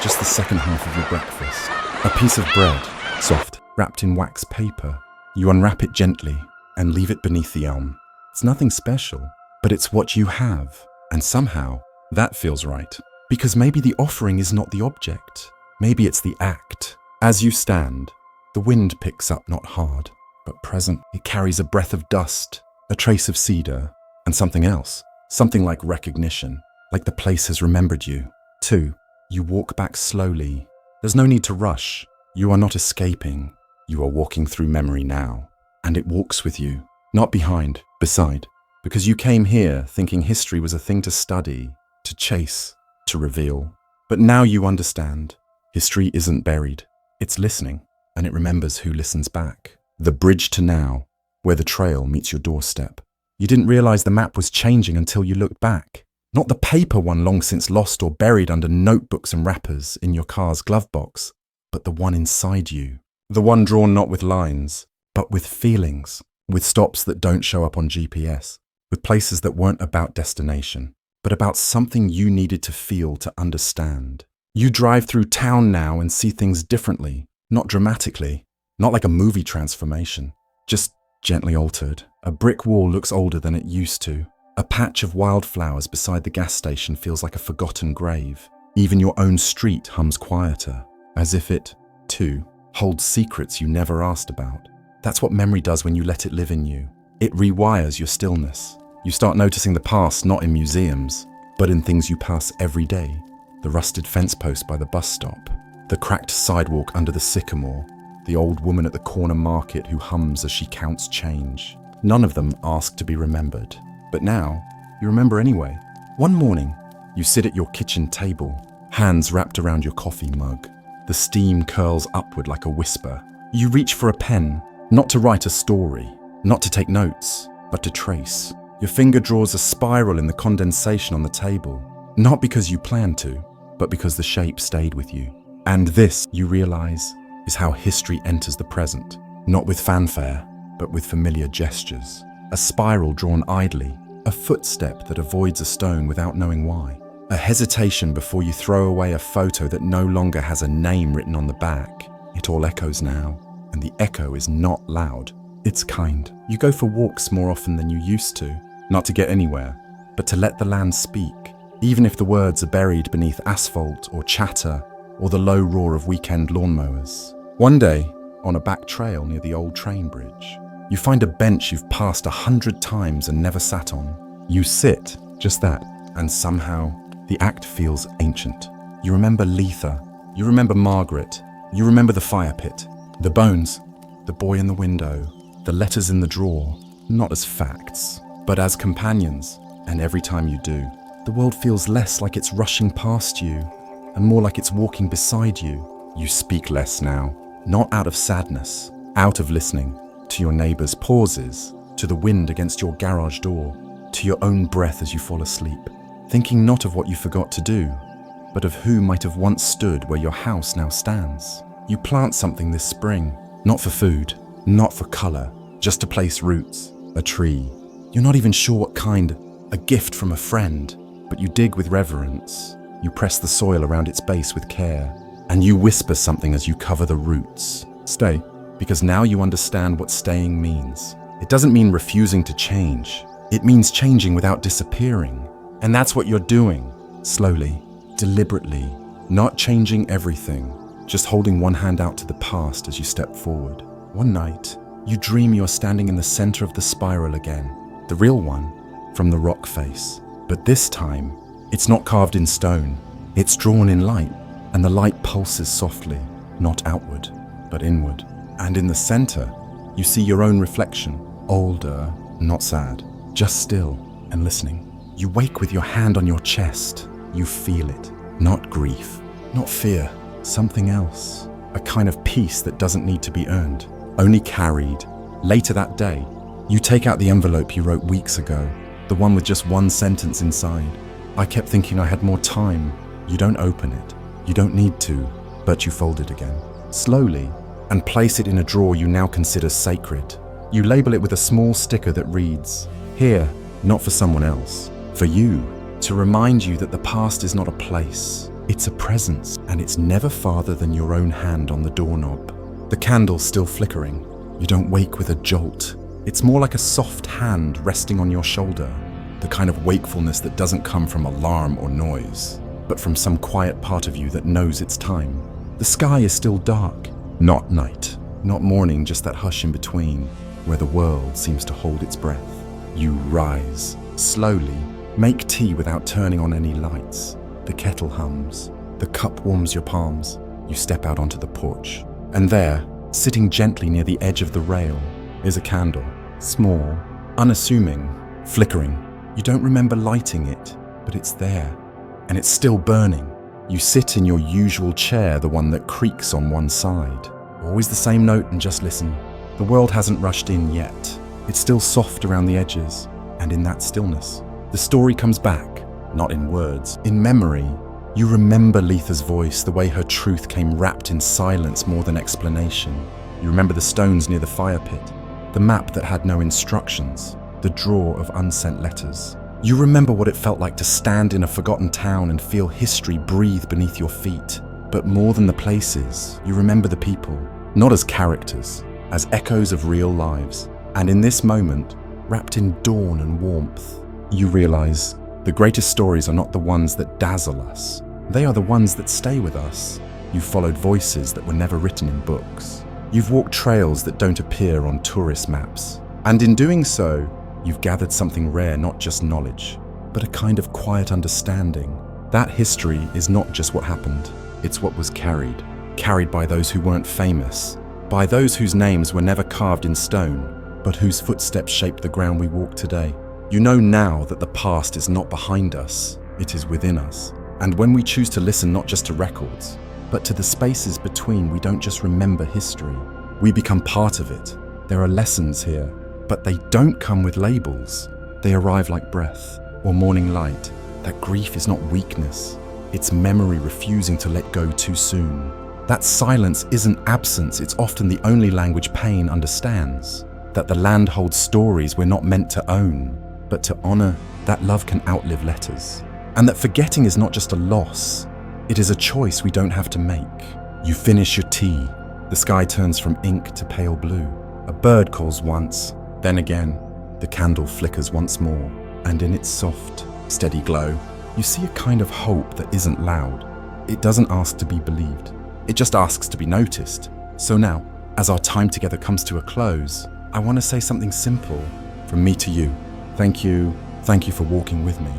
just the second half of your breakfast. A piece of bread, soft, wrapped in wax paper. You unwrap it gently and leave it beneath the elm. It's nothing special, but it's what you have. And somehow, that feels right. Because maybe the offering is not the object. Maybe it's the act. As you stand, the wind picks up not hard, but present. It carries a breath of dust, a trace of cedar, and something else. Something like recognition, like the place has remembered you. 2. You walk back slowly. There's no need to rush. You are not escaping. You are walking through memory now. And it walks with you, not behind, beside. Because you came here thinking history was a thing to study, to chase, to reveal. But now you understand. History isn't buried. It's listening, and it remembers who listens back. The bridge to now, where the trail meets your doorstep. You didn't realize the map was changing until you looked back. Not the paper one long since lost or buried under notebooks and wrappers in your car's glove box, but the one inside you. The one drawn not with lines, but with feelings, with stops that don't show up on GPS. With places that weren't about destination, but about something you needed to feel to understand. You drive through town now and see things differently, not dramatically, not like a movie transformation, just gently altered. A brick wall looks older than it used to. A patch of wildflowers beside the gas station feels like a forgotten grave. Even your own street hums quieter, as if it, too, holds secrets you never asked about. That's what memory does when you let it live in you. It rewires your stillness. You start noticing the past not in museums, but in things you pass every day. The rusted fence post by the bus stop, the cracked sidewalk under the sycamore, the old woman at the corner market who hums as she counts change. None of them ask to be remembered, but now you remember anyway. One morning, you sit at your kitchen table, hands wrapped around your coffee mug. The steam curls upward like a whisper. You reach for a pen, not to write a story, not to take notes, but to trace. Your finger draws a spiral in the condensation on the table, not because you planned to, but because the shape stayed with you. And this, you realize, is how history enters the present, not with fanfare, but with familiar gestures. A spiral drawn idly, a footstep that avoids a stone without knowing why. A hesitation before you throw away a photo that no longer has a name written on the back. It all echoes now, and the echo is not loud. It's kind. You go for walks more often than you used to, not to get anywhere, but to let the land speak, even if the words are buried beneath asphalt or chatter or the low roar of weekend lawnmowers. One day, on a back trail near the old train bridge, you find a bench you've passed 100 times and never sat on. You sit, just that, and somehow the act feels ancient. You remember Letha, you remember Margaret, you remember the fire pit, the bones, the boy in the window, the letters in the drawer, not as facts, but as companions. And every time you do, the world feels less like it's rushing past you and more like it's walking beside you. You speak less now, not out of sadness, out of listening. to your neighbor's pauses, to the wind against your garage door, to your own breath as you fall asleep, thinking not of what you forgot to do, but of who might have once stood where your house now stands. You plant something this spring, not for food, not for color, just to place roots, a tree. You're not even sure what kind, a gift from a friend, but you dig with reverence. You press the soil around its base with care, and you whisper something as you cover the roots. Stay, because now you understand what staying means. It doesn't mean refusing to change. It means changing without disappearing. And that's what you're doing, slowly, deliberately, not changing everything, just holding one hand out to the past as you step forward. One night, you dream you're standing in the center of the spiral again, the real one, from the rock face. But this time, it's not carved in stone, it's drawn in light, and the light pulses softly, not outward, but inward. And in the center, you see your own reflection, older, not sad, just still and listening. You wake with your hand on your chest. You feel it, not grief, not fear, something else, a kind of peace that doesn't need to be earned, only carried. Later that day, you take out the envelope you wrote weeks ago, the one with just one sentence inside. I kept thinking I had more time. You don't open it. You don't need to, but you fold it again, slowly, and place it in a drawer you now consider sacred. You label it with a small sticker that reads, "Here, not for someone else, for you," to remind you that the past is not a place, it's a presence, and it's never farther than your own hand on the doorknob. The candle's still flickering. You don't wake with a jolt. It's more like a soft hand resting on your shoulder, the kind of wakefulness that doesn't come from alarm or noise, but from some quiet part of you that knows it's time. The sky is still dark, not night, not morning, just that hush in between, where the world seems to hold its breath. You rise, slowly, make tea without turning on any lights. The kettle hums, the cup warms your palms. You step out onto the porch, and there, sitting gently near the edge of the rail, is a candle, small, unassuming, flickering. You don't remember lighting it, but it's there, and it's still burning. You sit in your usual chair, the one that creaks on one side. Always the same note, and just listen. The world hasn't rushed in yet. It's still soft around the edges, and in that stillness, the story comes back, not in words, in memory. You remember Letha's voice, the way her truth came wrapped in silence more than explanation. You remember the stones near the fire pit, the map that had no instructions, the drawer of unsent letters. You remember what it felt like to stand in a forgotten town and feel history breathe beneath your feet. But more than the places, you remember the people, not as characters, as echoes of real lives. And in this moment, wrapped in dawn and warmth, you realize the greatest stories are not the ones that dazzle us. They are the ones that stay with us. You've followed voices that were never written in books. You've walked trails that don't appear on tourist maps. And in doing so, you've gathered something rare, not just knowledge, but a kind of quiet understanding. That history is not just what happened, it's what was carried by those who weren't famous, by those whose names were never carved in stone, but whose footsteps shaped the ground we walk today. You know now that the past is not behind us, it is within us. And when we choose to listen not just to records, but to the spaces between, we don't just remember history, we become part of it. There are lessons here, but they don't come with labels. They arrive like breath or morning light. That grief is not weakness, it's memory refusing to let go too soon. That silence isn't absence, it's often the only language pain understands. That the land holds stories we're not meant to own, but to honor, that love can outlive letters. And that forgetting is not just a loss, it is a choice we don't have to make. You finish your tea, the sky turns from ink to pale blue. A bird calls once, then again. The candle flickers once more, and in its soft, steady glow, you see a kind of hope that isn't loud. It doesn't ask to be believed, it just asks to be noticed. So now, as our time together comes to a close, I want to say something simple from me to you. Thank you for walking with me,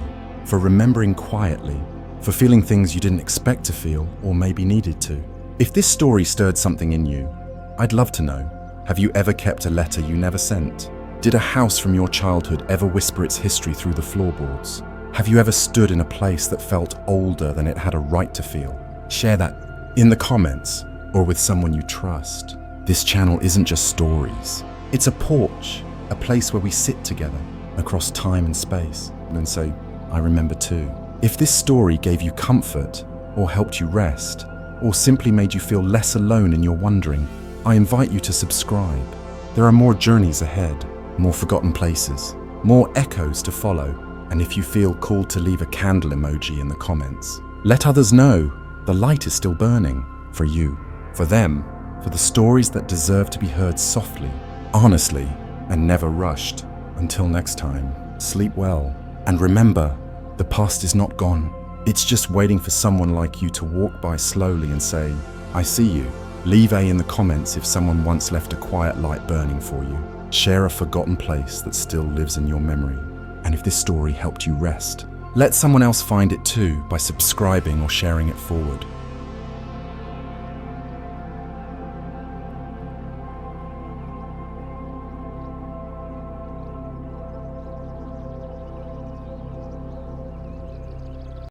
for remembering quietly, for feeling things you didn't expect to feel or maybe needed to. If this story stirred something in you, I'd love to know. Have you ever kept a letter you never sent? Did a house from your childhood ever whisper its history through the floorboards? Have you ever stood in a place that felt older than it had a right to feel? Share that in the comments or with someone you trust. This channel isn't just stories, It's a porch, a place where we sit together across time and space and say, I remember too. If this story gave you comfort or helped you rest or simply made you feel less alone in your wandering, I invite you to subscribe. There are more journeys ahead, more forgotten places, more echoes to follow. And if you feel called to leave a candle emoji in the comments, let others know the light is still burning for you, for them, for the stories that deserve to be heard softly, honestly, and never rushed. Until next time, sleep well. And remember, the past is not gone. It's just waiting for someone like you to walk by slowly and say, I see you. Leave A in the comments if someone once left a quiet light burning for you. Share a forgotten place that still lives in your memory. And if this story helped you rest, let someone else find it too by subscribing or sharing it forward.